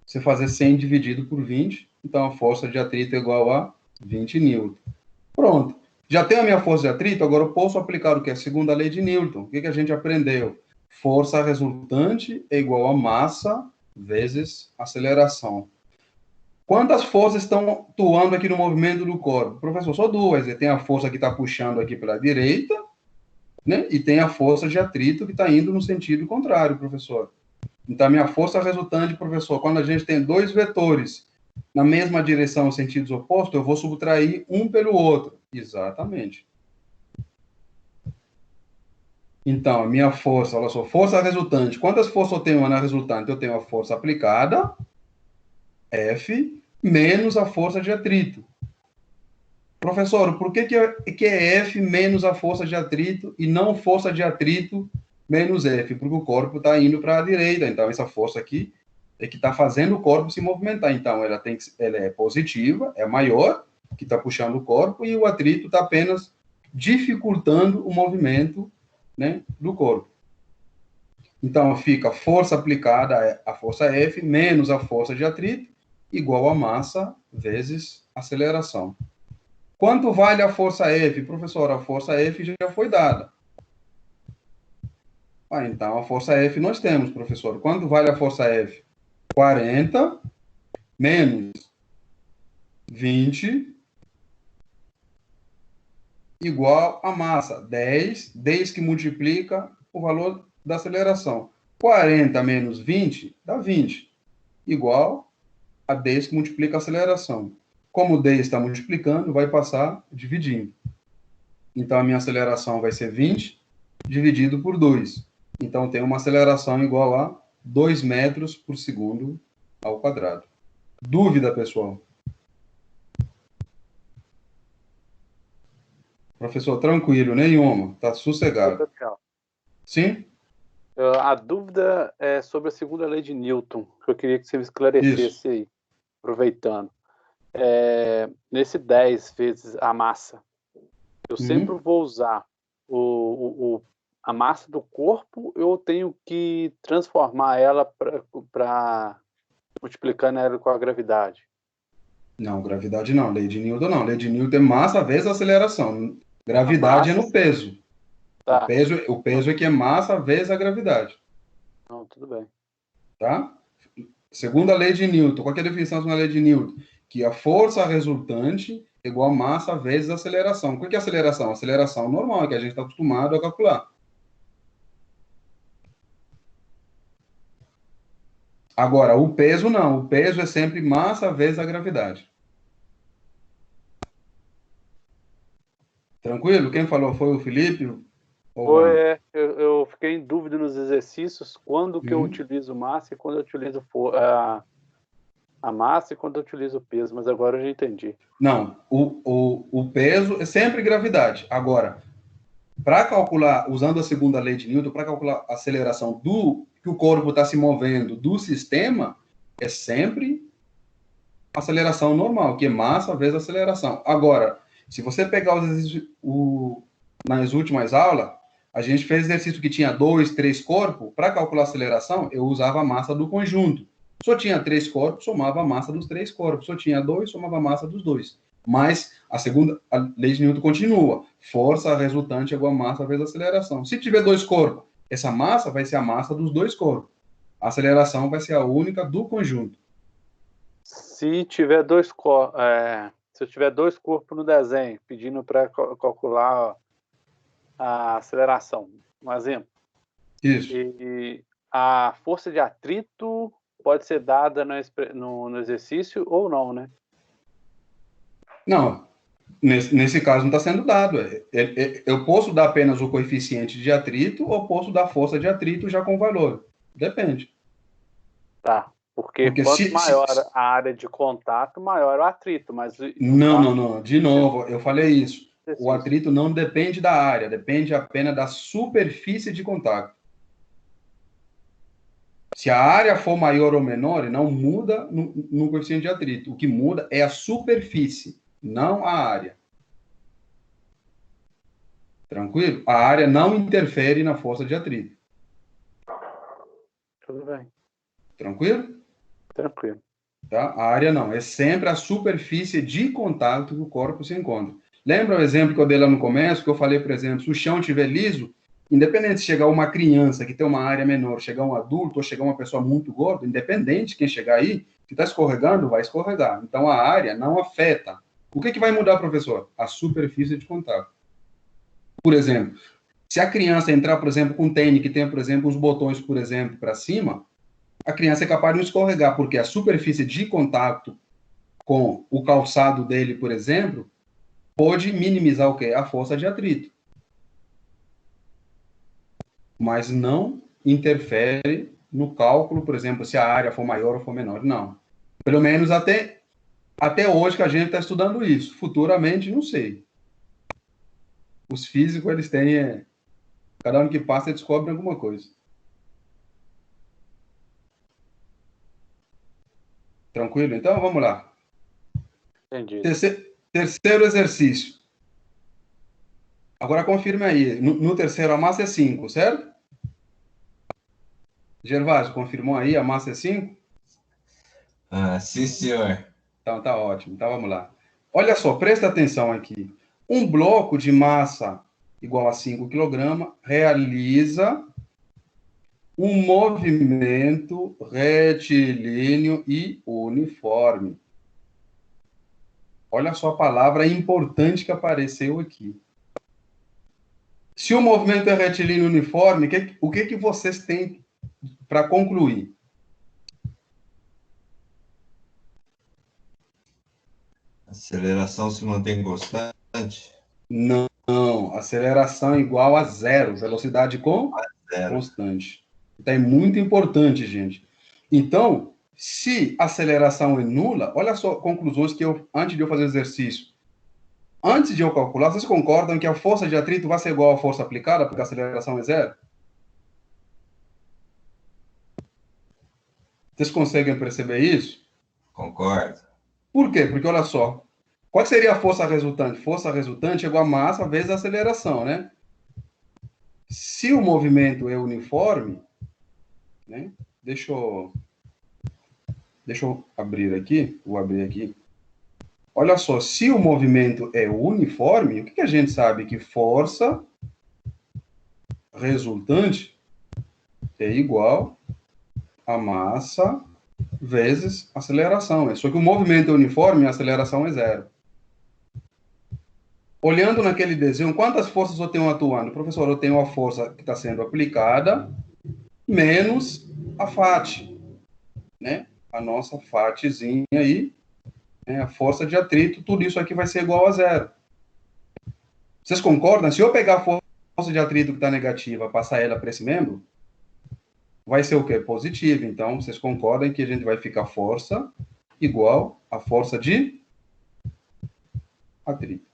você fazer 100 dividido por 20. Então, a força de atrito é igual a 20 newton. Pronto. Já tenho a minha força de atrito, agora eu posso aplicar o que? A segunda lei de Newton. O que a gente aprendeu? Força resultante é igual a massa vezes aceleração. Quantas forças estão atuando aqui no movimento do corpo? Professor, só duas. Tem a força que está puxando aqui pela direita, né? E tem a força de atrito que está indo no sentido contrário, professor. Então, a minha força resultante, professor, quando a gente tem dois vetores na mesma direção, em sentidos opostos, eu vou subtrair um pelo outro. Exatamente. Então, a minha força, olha só, força resultante. Quantas forças eu tenho na resultante? Eu tenho a força aplicada, F, menos a força de atrito. Professor, por que é F menos a força de atrito e não força de atrito menos F? Porque o corpo está indo para a direita. Então, essa força aqui é que está fazendo o corpo se movimentar. Então, ela é positiva, é maior, que está puxando o corpo, e o atrito está apenas dificultando o movimento, né, do corpo. Então, fica força aplicada, a força F, menos a força de atrito, igual a massa vezes aceleração. Quanto vale a força F? Professor, a força F já foi dada. Então, a força F nós temos, professor. Quanto vale a força F? 40 menos 20 igual a massa. 10 que multiplica o valor da aceleração. 40 menos 20 dá 20. Igual a 10 que multiplica a aceleração. Como o 10 está multiplicando, vai passar dividindo. Então, a minha aceleração vai ser 20 dividido por 2. Então, tem uma aceleração igual a 2 metros por segundo ao quadrado. Dúvida, pessoal? Professor, tranquilo, nenhuma. Está sossegado. Sim?
A dúvida é sobre a segunda lei de Newton, que eu queria que você me esclarecesse aí, aproveitando. Nesse 10 vezes a massa, eu sempre vou usar a massa do corpo, eu tenho que transformar ela para multiplicando ela com a gravidade?
Não, gravidade não. Lei de Newton não. Lei de Newton é massa vezes aceleração. Gravidade é no peso. Tá. O peso é que é massa vezes a gravidade.
Não, tudo bem.
Tá? Segunda lei de Newton. Qual é a definição da lei de Newton? Que a força resultante é igual a massa vezes a aceleração. O que é aceleração? Aceleração normal, que a gente está acostumado a calcular. Agora, o peso não. O peso é sempre massa vezes a gravidade. Tranquilo? Quem falou foi o Felipe?
Eu fiquei em dúvida nos exercícios quando que eu utilizo massa e quando eu utilizo a massa e quando eu utilizo o peso, mas agora eu já entendi.
Não, o peso é sempre gravidade. Agora, para calcular, usando a segunda lei de Newton, para calcular a aceleração que o corpo está se movendo do sistema, é sempre aceleração normal, que é massa vezes aceleração. Agora, se você pegar os exercícios nas últimas aulas, a gente fez exercício que tinha 2, 3 corpos, para calcular a aceleração, eu usava a massa do conjunto. Se eu tinha 3 corpos, somava a massa dos 3 corpos. Se eu tinha 2, somava a massa dos 2. Mas a lei de Newton continua. Força resultante é igual a massa vezes aceleração. Se tiver 2 corpos, essa massa vai ser a massa dos 2 corpos. A aceleração vai ser a única do conjunto.
Se tiver se eu tiver 2 corpos no desenho, pedindo para calcular a aceleração, um exemplo.
Isso.
E a força de atrito pode ser dada no exercício ou não, né?
Não, nesse caso não está sendo dado. Eu posso dar apenas o coeficiente de atrito ou posso dar força de atrito já com valor. Depende.
Tá, porque quanto maior a área de contato, maior o atrito. Mas
não. De novo, eu falei isso. O atrito não depende da área, depende apenas da superfície de contato. Se a área for maior ou menor, não muda no coeficiente de atrito. O que muda é a superfície, não a área. Tranquilo? A área não interfere na força de atrito.
Tudo bem.
Tranquilo?
Tranquilo.
Tá? A área não, é sempre a superfície de contato que o corpo se encontra. Lembra o exemplo que eu dei lá no começo, que eu falei, por exemplo, se o chão estiver liso, independente se chegar uma criança que tem uma área menor, chegar um adulto ou chegar uma pessoa muito gorda, independente de quem chegar aí, se está escorregando, vai escorregar. Então, a área não afeta. O que vai mudar, professor? A superfície de contato. Por exemplo, se a criança entrar, por exemplo, com um tênis que tem, por exemplo, uns botões, por exemplo, para cima, a criança é capaz de não escorregar, porque a superfície de contato com o calçado dele, por exemplo, pode minimizar o quê? A força de atrito. Mas não interfere no cálculo, por exemplo, se a área for maior ou for menor. Não. Pelo menos até hoje que a gente está estudando isso. Futuramente, não sei. Os físicos, eles têm... Cada ano que passa, eles descobrem alguma coisa. Tranquilo? Então, vamos lá.
Entendi.
Terceiro exercício. Agora, confirme aí. No terceiro, a massa é 5, certo? Gervásio, confirmou aí? A massa é 5?
Sim, senhor.
Então, tá ótimo. Então, vamos lá. Olha só, presta atenção aqui. Um bloco de massa igual a 5 kg realiza um movimento retilíneo e uniforme. Olha só a palavra importante que apareceu aqui. Se o movimento é retilíneo uniforme, o que vocês têm para concluir?
Aceleração se mantém constante?
Não, aceleração igual a zero, velocidade
Zero.
constante. Então é muito importante, gente. Então, se a aceleração é nula, olha só conclusões que antes de eu fazer o exercício, antes de eu calcular, vocês concordam que a força de atrito vai ser igual à força aplicada, porque a aceleração é zero? Vocês conseguem perceber isso?
Concordo.
Por quê? Porque, olha só, qual seria a força resultante? Força resultante é igual a massa vezes a aceleração, né? Se o movimento é uniforme, né? Deixa eu abrir aqui, vou abrir aqui. Olha só, se o movimento é uniforme, o que a gente sabe? Que força resultante é igual a massa vezes aceleração. É só que o movimento é uniforme e a aceleração é zero. Olhando naquele desenho, quantas forças eu tenho atuando? Professor, eu tenho a força que está sendo aplicada menos a FAT, né? A nossa FATzinha aí, né? A força de atrito, tudo isso aqui vai ser igual a zero. Vocês concordam? Se eu pegar a força de atrito que está negativa, passar ela para esse membro, vai ser o quê? Positivo. Então, vocês concordam que a gente vai ficar força igual a força de atrito.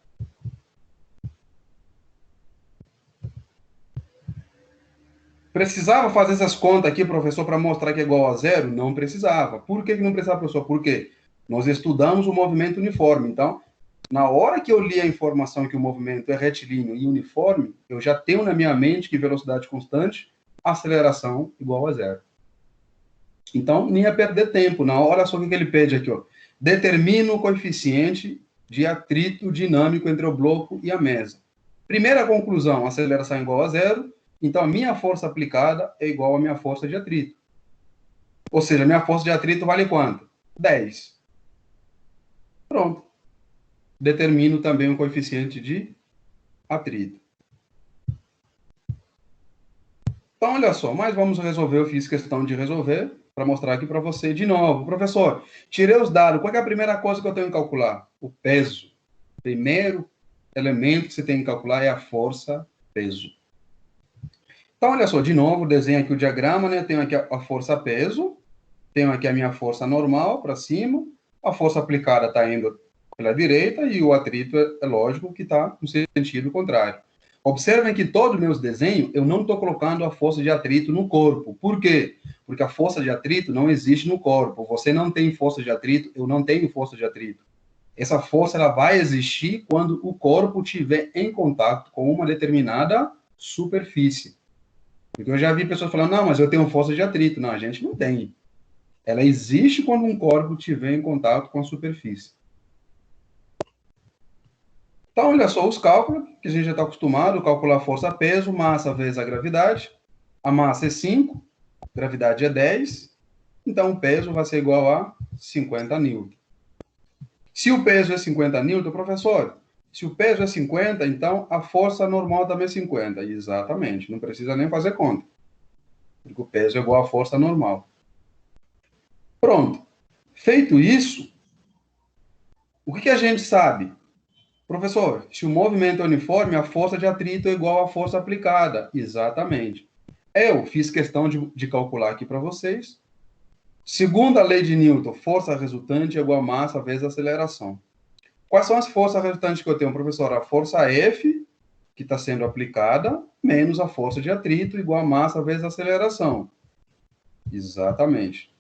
Precisava fazer essas contas aqui, professor, para mostrar que é igual a zero? Não precisava. Por que não precisava, professor? Porque nós estudamos o movimento uniforme. Então, na hora que eu li a informação que o movimento é retilíneo e uniforme, eu já tenho na minha mente que velocidade constante, aceleração igual a zero. Então, nem ia perder tempo. Olha só o que ele pede aqui, ó. Determina o coeficiente de atrito dinâmico entre o bloco e a mesa. Primeira conclusão, aceleração igual a zero. Então, a minha força aplicada é igual à minha força de atrito. Ou seja, a minha força de atrito vale quanto? 10. Pronto. Determino também o coeficiente de atrito. Então, olha só, mas vamos resolver, eu fiz questão de resolver, para mostrar aqui para você de novo. Professor, tirei os dados, qual é a primeira coisa que eu tenho que calcular? O peso. Primeiro elemento que você tem que calcular é a força-peso. Então, olha só, de novo, desenho aqui o diagrama, né? Tenho aqui a força-peso, tenho aqui a minha força normal para cima, a força aplicada está indo pela direita e o atrito, é lógico, que está no sentido contrário. Observem que todos os meus desenhos, eu não estou colocando a força de atrito no corpo. Por quê? Porque a força de atrito não existe no corpo. Você não tem força de atrito, eu não tenho força de atrito. Essa força ela vai existir quando o corpo estiver em contato com uma determinada superfície. Porque eu já vi pessoas falando, não, mas eu tenho força de atrito. Não, a gente não tem. Ela existe quando um corpo estiver em contato com a superfície. Então, olha só os cálculos, que a gente já está acostumado, calcular força-peso, massa vezes a gravidade. A massa é 5, a gravidade é 10, então o peso vai ser igual a 50 newton. Se o peso é 50 newton, professor, se o peso é 50, então a força normal também é 50. Exatamente, não precisa nem fazer conta. Porque o peso é igual à força normal. Pronto. Feito isso, o que a gente sabe? Professor, se o movimento é uniforme, a força de atrito é igual à força aplicada. Exatamente. Eu fiz questão de calcular aqui para vocês. Segundo a lei de Newton, força resultante é igual a massa vezes aceleração. Quais são as forças resultantes que eu tenho, professor? A força F, que está sendo aplicada, menos a força de atrito, igual a massa vezes aceleração. Exatamente.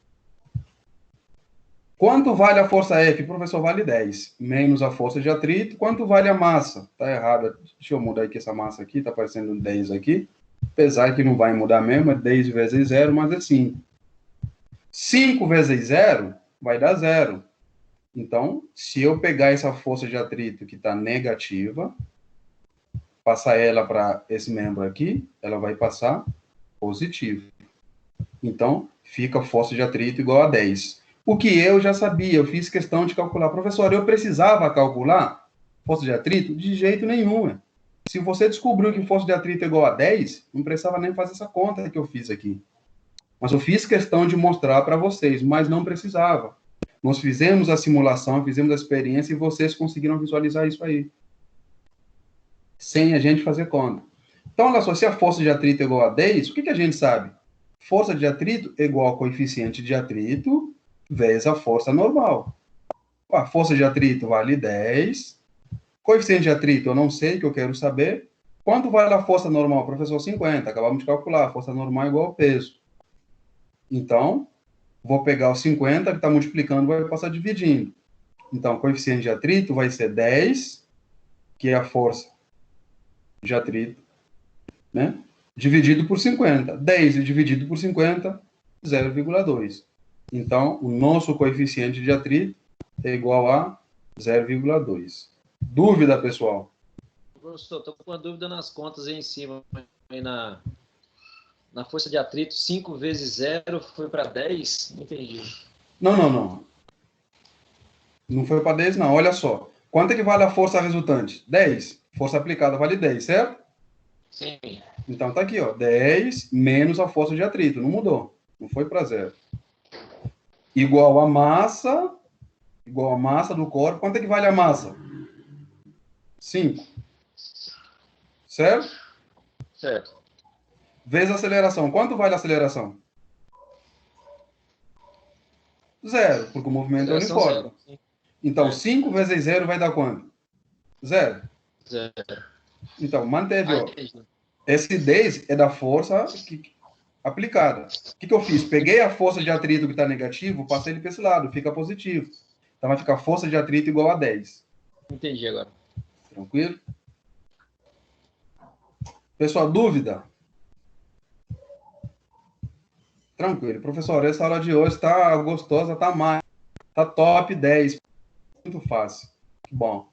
Quanto vale a força F? Professor, vale 10. Menos a força de atrito. Quanto vale a massa? Está errada. Deixa eu mudar aqui essa massa aqui. Está aparecendo um 10 aqui. Apesar que não vai mudar mesmo. É 10 vezes 0, mas é 5. 5 vezes 0 vai dar 0. Então, se eu pegar essa força de atrito que está negativa, passar ela para esse membro aqui, ela vai passar positivo. Então, fica a força de atrito igual a 10. O que eu já sabia, eu fiz questão de calcular. Professor, eu precisava calcular força de atrito? De jeito nenhum. Se você descobriu que força de atrito é igual a 10, não precisava nem fazer essa conta que eu fiz aqui. Mas eu fiz questão de mostrar para vocês, mas não precisava. Nós fizemos a simulação, fizemos a experiência e vocês conseguiram visualizar isso aí. Sem a gente fazer conta. Então, olha só, se a força de atrito é igual a 10, o que a gente sabe? Força de atrito é igual ao coeficiente de atrito vezes a força normal. A força de atrito vale 10. Coeficiente de atrito eu não sei, que eu quero saber. Quanto vale a força normal? Professor, 50. Acabamos de calcular. A força normal é igual ao peso. Então, vou pegar o 50, que está multiplicando, vai passar dividindo. Então, o coeficiente de atrito vai ser 10, que é a força de atrito, né? Dividido por 50. 10 dividido por 50, 0,2. Então, o nosso coeficiente de atrito é igual a 0,2. Dúvida, pessoal?
Professor, estou com uma dúvida nas contas aí em cima, aí na força de atrito, 5 vezes 0 foi para 10? Não entendi.
Não. Não foi para 10, não. Olha só. Quanto é que vale a força resultante? 10. Força aplicada vale 10, certo?
Sim.
Então tá aqui, ó. 10 menos a força de atrito. Não mudou. Não foi para 0. Igual a massa do corpo. Quanto é que vale a massa? 5. Certo?
Certo.
Vezes a aceleração. Quanto vale a aceleração? 0, porque o movimento é uniforme.
Zero.
Então, 5 vezes 0 vai dar quanto? 0. Então, manteve, ó. Esse 10 é da força aplicada. O que eu fiz? Peguei a força de atrito que está negativo, passei ele para esse lado, fica positivo. Então, vai ficar força de atrito igual a 10.
Entendi agora.
Tranquilo? Pessoal, dúvida? Tranquilo. Professor, essa aula de hoje está gostosa, tá top 10. Muito fácil. Bom.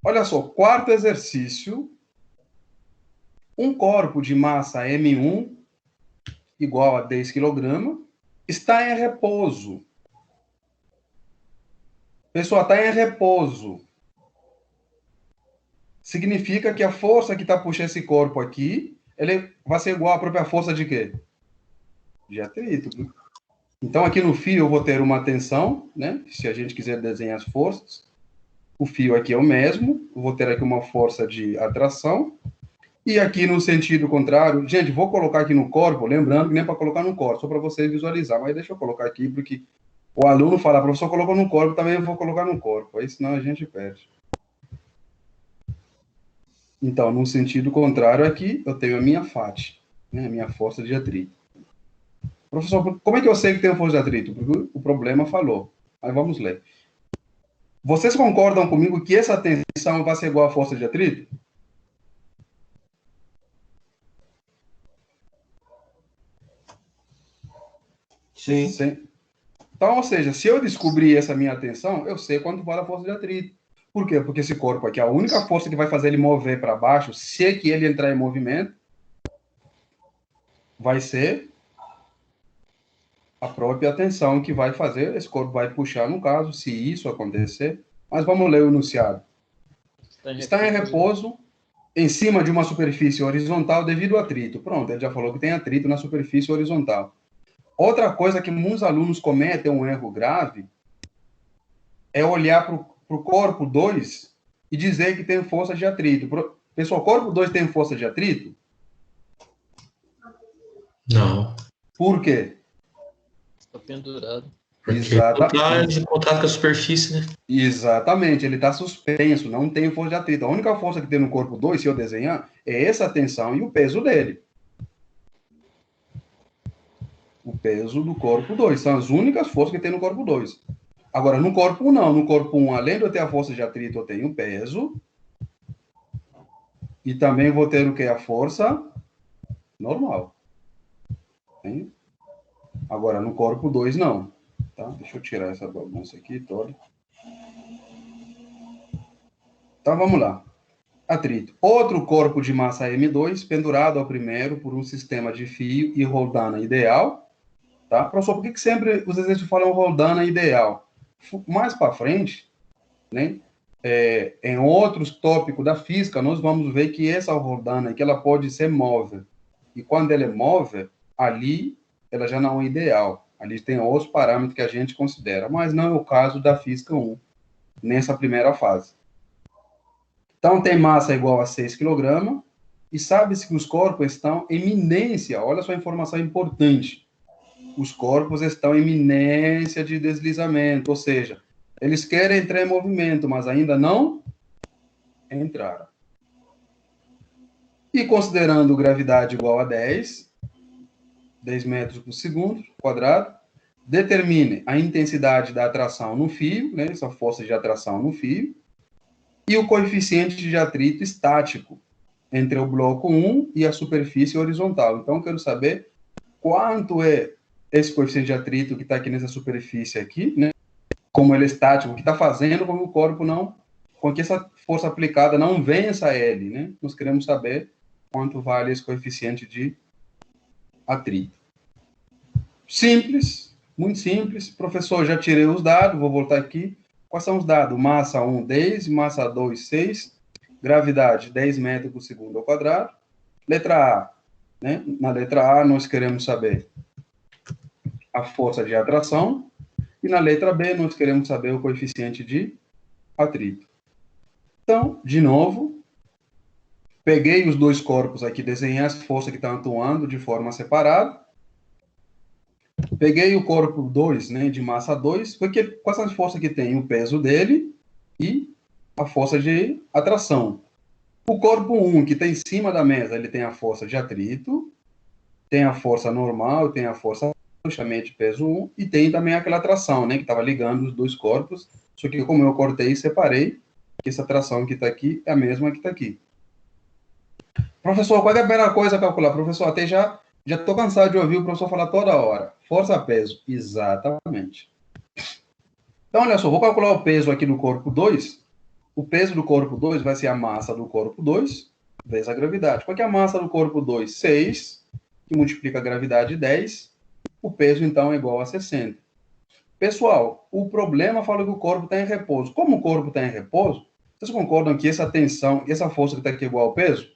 Olha só, quarto exercício. Um corpo de massa M1 igual a 10 kg está em repouso. Pessoal, está em repouso. Significa que a força que está puxando esse corpo aqui, ele vai ser igual à própria força de quê? De atrito. Então, aqui no fio eu vou ter uma tensão, né? Se a gente quiser desenhar as forças. O fio aqui é o mesmo. Eu vou ter aqui uma força de atração. E aqui no sentido contrário, gente, vou colocar aqui no corpo, lembrando que nem para colocar no corpo, só para vocês visualizar, mas deixa eu colocar aqui, porque o aluno fala, professor, colocou no corpo, também eu vou colocar no corpo, aí senão a gente perde. Então, no sentido contrário aqui, eu tenho a minha FAT, né, a minha força de atrito. Professor, como é que eu sei que tenho força de atrito? Porque o problema falou. Mas vamos ler. Vocês concordam comigo que essa tensão vai ser igual à força de atrito?
Sim.
Então, ou seja, se eu descobrir essa minha tensão, eu sei quanto vale a força de atrito. Por quê? Porque esse corpo aqui, a única força que vai fazer ele mover para baixo, se é que ele entrar em movimento, vai ser a própria tensão que vai fazer, esse corpo vai puxar, no caso, se isso acontecer. Mas vamos ler o enunciado. Está em repouso em cima de uma superfície horizontal devido ao atrito. Pronto, ele já falou que tem atrito na superfície horizontal. Outra coisa que muitos alunos cometem um erro grave é olhar para o corpo 2 e dizer que tem força de atrito. Pessoal, corpo 2 tem força de atrito?
Não.
Por quê?
Está pendurado.
Porque está de contato com a superfície, né?
Exatamente, ele está suspenso, não tem força de atrito. A única força que tem no corpo 2, se eu desenhar, é essa tensão e o peso dele. O peso do corpo 2, são as únicas forças que tem no corpo 2. Agora, no corpo 1, não. No corpo 1, além de eu ter a força de atrito, eu tenho peso. E também vou ter o que? A força normal. Tem? Agora, no corpo 2, não. Tá? Deixa eu tirar essa bagunça aqui toda. Então, vamos lá. Atrito. Outro corpo de massa M2, pendurado ao primeiro por um sistema de fio e roldana ideal. Tá? Professor, por que sempre os exercícios falam roldana ideal? Mais para frente, né, em outros tópicos da física, nós vamos ver que essa roldana aqui, ela pode ser móvel. E quando ela é móvel, ali ela já não é ideal. Ali tem outros parâmetros que a gente considera, mas não é o caso da física 1, nessa primeira fase. Então, tem massa igual a 6 kg, e sabe-se que os corpos estão em iminência, olha só a informação importante, os corpos estão em iminência de deslizamento, ou seja, eles querem entrar em movimento, mas ainda não entraram. E considerando gravidade igual a 10 metros por segundo quadrado, determine a intensidade da atração no fio, né, essa força de atração no fio, e o coeficiente de atrito estático entre o bloco 1 e a superfície horizontal. Então, eu quero saber quanto é esse coeficiente de atrito que está aqui nessa superfície aqui, né? Como ele é estático, que está fazendo com que o corpo não, com que essa força aplicada não vença ele, né? Nós queremos saber quanto vale esse coeficiente de atrito. Simples, muito simples. Professor, já tirei os dados, vou voltar aqui. Quais são os dados? Massa 1, 10, massa 2, 6, gravidade 10 metros por segundo ao quadrado. Letra A, né? Na letra A nós queremos saber a força de atração, e na letra B nós queremos saber o coeficiente de atrito. Então, de novo, peguei os dois corpos aqui, desenhei as forças que estão atuando de forma separada, peguei o corpo 2, né, de massa 2, porque quais são as forças que tem? O peso dele e a força de atração. O corpo 1, que está em cima da mesa, ele tem a força de atrito, tem a força normal, tem a força, eu chamei de peso 1, e tem também aquela atração, né, que estava ligando os dois corpos, só que como eu cortei e separei, essa atração que está aqui é a mesma que está aqui. Professor, qual é a primeira coisa a calcular? Professor, até já estou cansado de ouvir o professor falar toda hora. Força-peso. Exatamente. Então, olha só, vou calcular o peso aqui do corpo 2. O peso do corpo 2 vai ser a massa do corpo 2 vezes a gravidade. Qual que é a massa do corpo 2? 6, que multiplica a gravidade 10. O peso, então, é igual a 60. Pessoal, o problema fala que o corpo está em repouso. Como o corpo está em repouso, vocês concordam que essa tensão, essa força que está aqui é igual ao peso?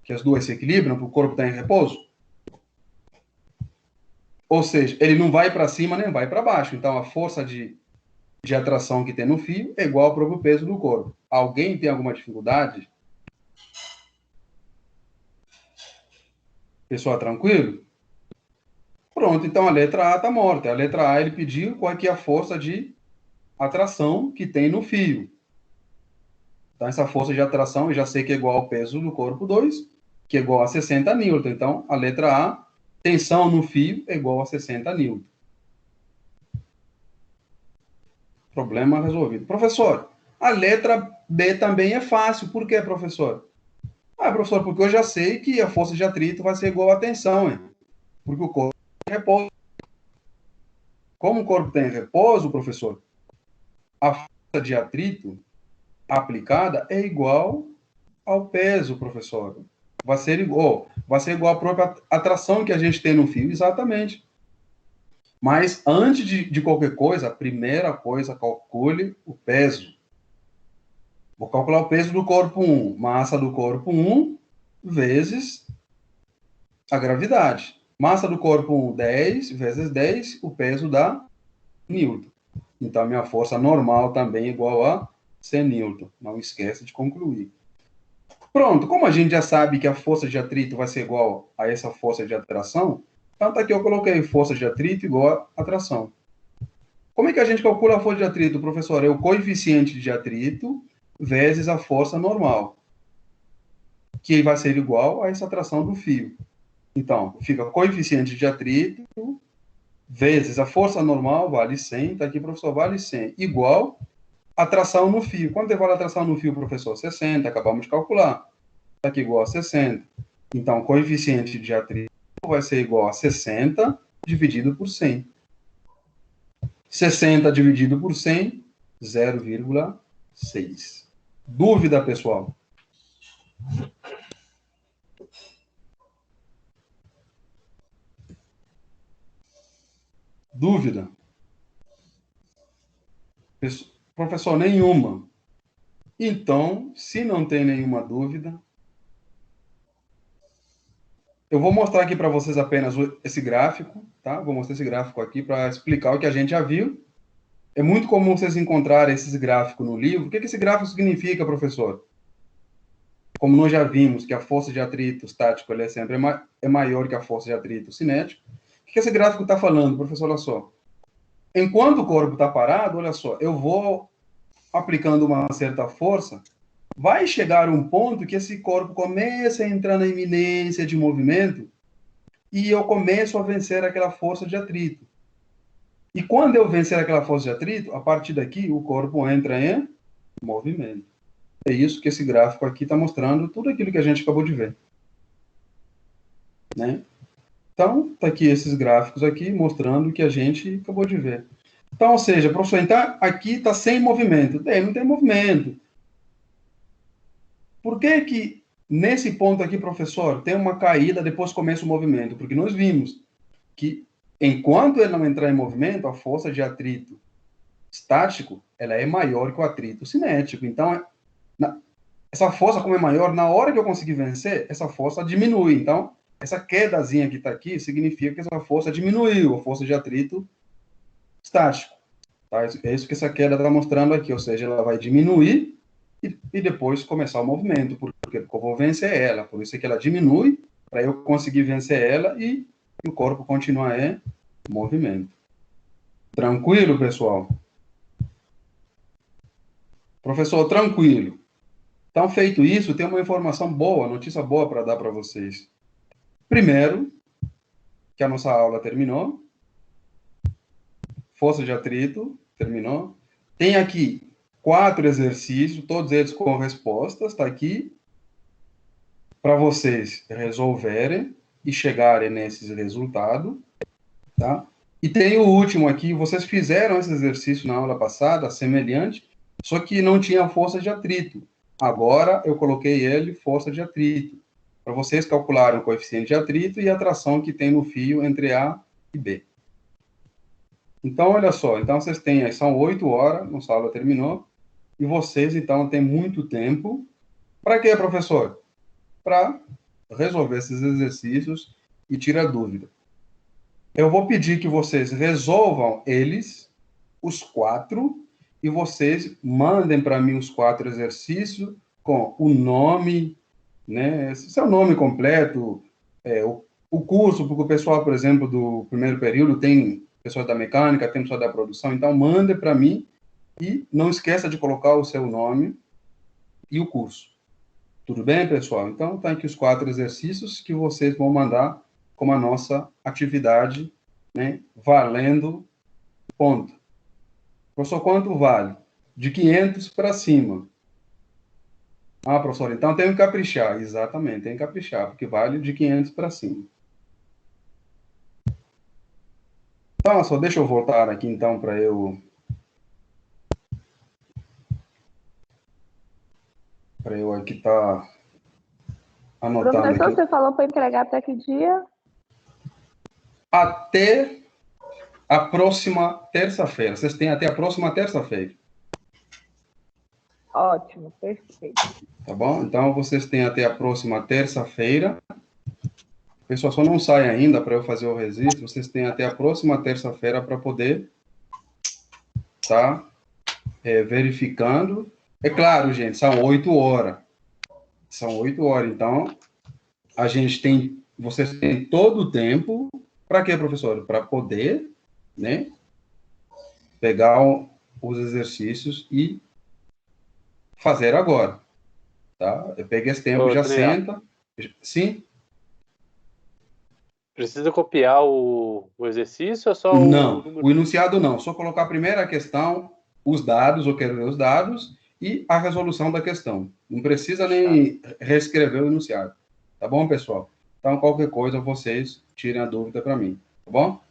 Que as duas se equilibram, porque o corpo está em repouso? Ou seja, ele não vai para cima nem vai para baixo. Então, a força de atração que tem no fio é igual ao próprio peso do corpo. Alguém tem alguma dificuldade? Pessoal, tranquilo? Pronto, então a letra A está morta. A letra A, ele pediu qual é a força de atração que tem no fio. Então, essa força de atração, eu já sei que é igual ao peso do corpo 2, que é igual a 60 newton. Então, a letra A, tensão no fio, é igual a 60 newton. Problema resolvido. Professor, a letra B também é fácil. Por quê, professor? Ah, professor, porque eu já sei que a força de atrito vai ser igual à tensão, hein? Porque o corpo tem repouso. Como o corpo tem repouso, professor, a de atrito aplicada é igual ao peso, professor. Vai ser igual à própria atração que a gente tem no fio, exatamente. Mas antes de qualquer coisa, a primeira coisa, calcule o peso. Vou calcular o peso do corpo 1, massa do corpo 1 vezes a gravidade. Massa do corpo 1, 10 vezes 10, o peso da Newton. Então, minha força normal também é igual a 100 Newton. Não esqueça de concluir. Pronto, como a gente já sabe que a força de atrito vai ser igual a essa força de atração, então aqui eu coloquei força de atrito igual a atração. Como é que a gente calcula a força de atrito, professor? É o coeficiente de atrito vezes a força normal, que vai ser igual a essa atração do fio. Então, fica coeficiente de atrito vezes a força normal, vale 100, tá aqui, professor, vale 100, igual a tração no fio. Quanto vale a tração no fio, professor? 60, acabamos de calcular. Tá aqui igual a 60. Então, coeficiente de atrito vai ser igual a 60 dividido por 100. 60 dividido por 100, 0,6. Dúvida, pessoal? Dúvida? Professor, nenhuma. Então, se não tem nenhuma dúvida, eu vou mostrar aqui para vocês apenas esse gráfico, tá? Vou mostrar esse gráfico aqui para explicar o que a gente já viu. É muito comum vocês encontrarem esses gráficos no livro. O que esse gráfico significa, professor? Como nós já vimos que a força de atrito estático ele sempre é maior que a força de atrito cinético. O que esse gráfico está falando, professor? Olha só. Enquanto o corpo está parado, olha só, eu vou aplicando uma certa força, vai chegar um ponto que esse corpo começa a entrar na iminência de movimento e eu começo a vencer aquela força de atrito. E quando eu vencer aquela força de atrito, a partir daqui o corpo entra em movimento. É isso que esse gráfico aqui está mostrando, tudo aquilo que a gente acabou de ver. Né? Então, está aqui esses gráficos aqui mostrando o que a gente acabou de ver. Então, ou seja, professor, então, aqui está sem movimento. Não tem movimento. Por que nesse ponto aqui, professor, tem uma caída, depois começa o movimento? Porque nós vimos que enquanto ele não entrar em movimento, a força de atrito estático, ela é maior que o atrito cinético. Então, essa força, como é maior, na hora que eu conseguir vencer, essa força diminui. Então, essa quedazinha que está aqui significa que essa força diminuiu, a força de atrito estático. Tá? É isso que essa queda está mostrando aqui, ou seja, ela vai diminuir e depois começar o movimento, porque eu vou vencer ela. Por isso é que ela diminui, para eu conseguir vencer ela e o corpo continuar em movimento. Tranquilo, pessoal? Professor, tranquilo. Então, feito isso, tem uma informação boa, notícia boa para dar para vocês. Primeiro, que a nossa aula terminou. Força de atrito, terminou. Tem aqui 4 exercícios, todos eles com respostas, está aqui, para vocês resolverem e chegarem nesses resultados, tá? E tem o último aqui, vocês fizeram esse exercício na aula passada, semelhante, só que não tinha força de atrito. Agora, eu coloquei ele, força de atrito, para vocês calcularem o coeficiente de atrito e a tração que tem no fio entre A e B. Então, olha só, então vocês têm, são 8 horas, nossa aula terminou, e vocês, então, têm muito tempo. Para quê, professor? Para resolver esses exercícios e tirar dúvida. Eu vou pedir que vocês resolvam eles, os 4, e vocês mandem para mim os 4 exercícios com o nome, né, seu nome completo, o curso, porque o pessoal, por exemplo, do primeiro período tem pessoas da mecânica, tem pessoas da produção, então mande para mim e não esqueça de colocar o seu nome e o curso. Tudo bem, pessoal? Então, tá aqui os 4 exercícios que vocês vão mandar como a nossa atividade, né, valendo ponto. Professor, quanto vale? De 500 para cima. Ah, professor, então tem que caprichar. Exatamente, tem que caprichar, porque vale de 500 para cima. Então, só deixa eu voltar aqui, então, para eu Para eu aqui tá anotando
Professor,
aqui.
você falou para entregar até que dia?
Até a próxima terça-feira. Vocês têm até a próxima terça-feira.
Ótimo, perfeito.
Tá bom? Então, vocês têm até a próxima terça-feira. O pessoal só não sai ainda para eu fazer o registro. Vocês têm até a próxima terça-feira para poder tá verificando. É claro, gente, são 8 horas. São 8 horas. Então, a gente tem... Vocês têm todo o tempo. Para quê, professor? Para poder, né, pegar os exercícios e fazer agora. Tá? Eu peguei esse tempo, já senta. Sim?
Precisa copiar o exercício ou só
Não,
o número?
o enunciado não. Só colocar a primeira questão, os dados, eu quero ver os dados, e a resolução da questão. Não precisa nem reescrever o enunciado. Tá bom, pessoal? Então, qualquer coisa, vocês tirem a dúvida para mim. Tá bom?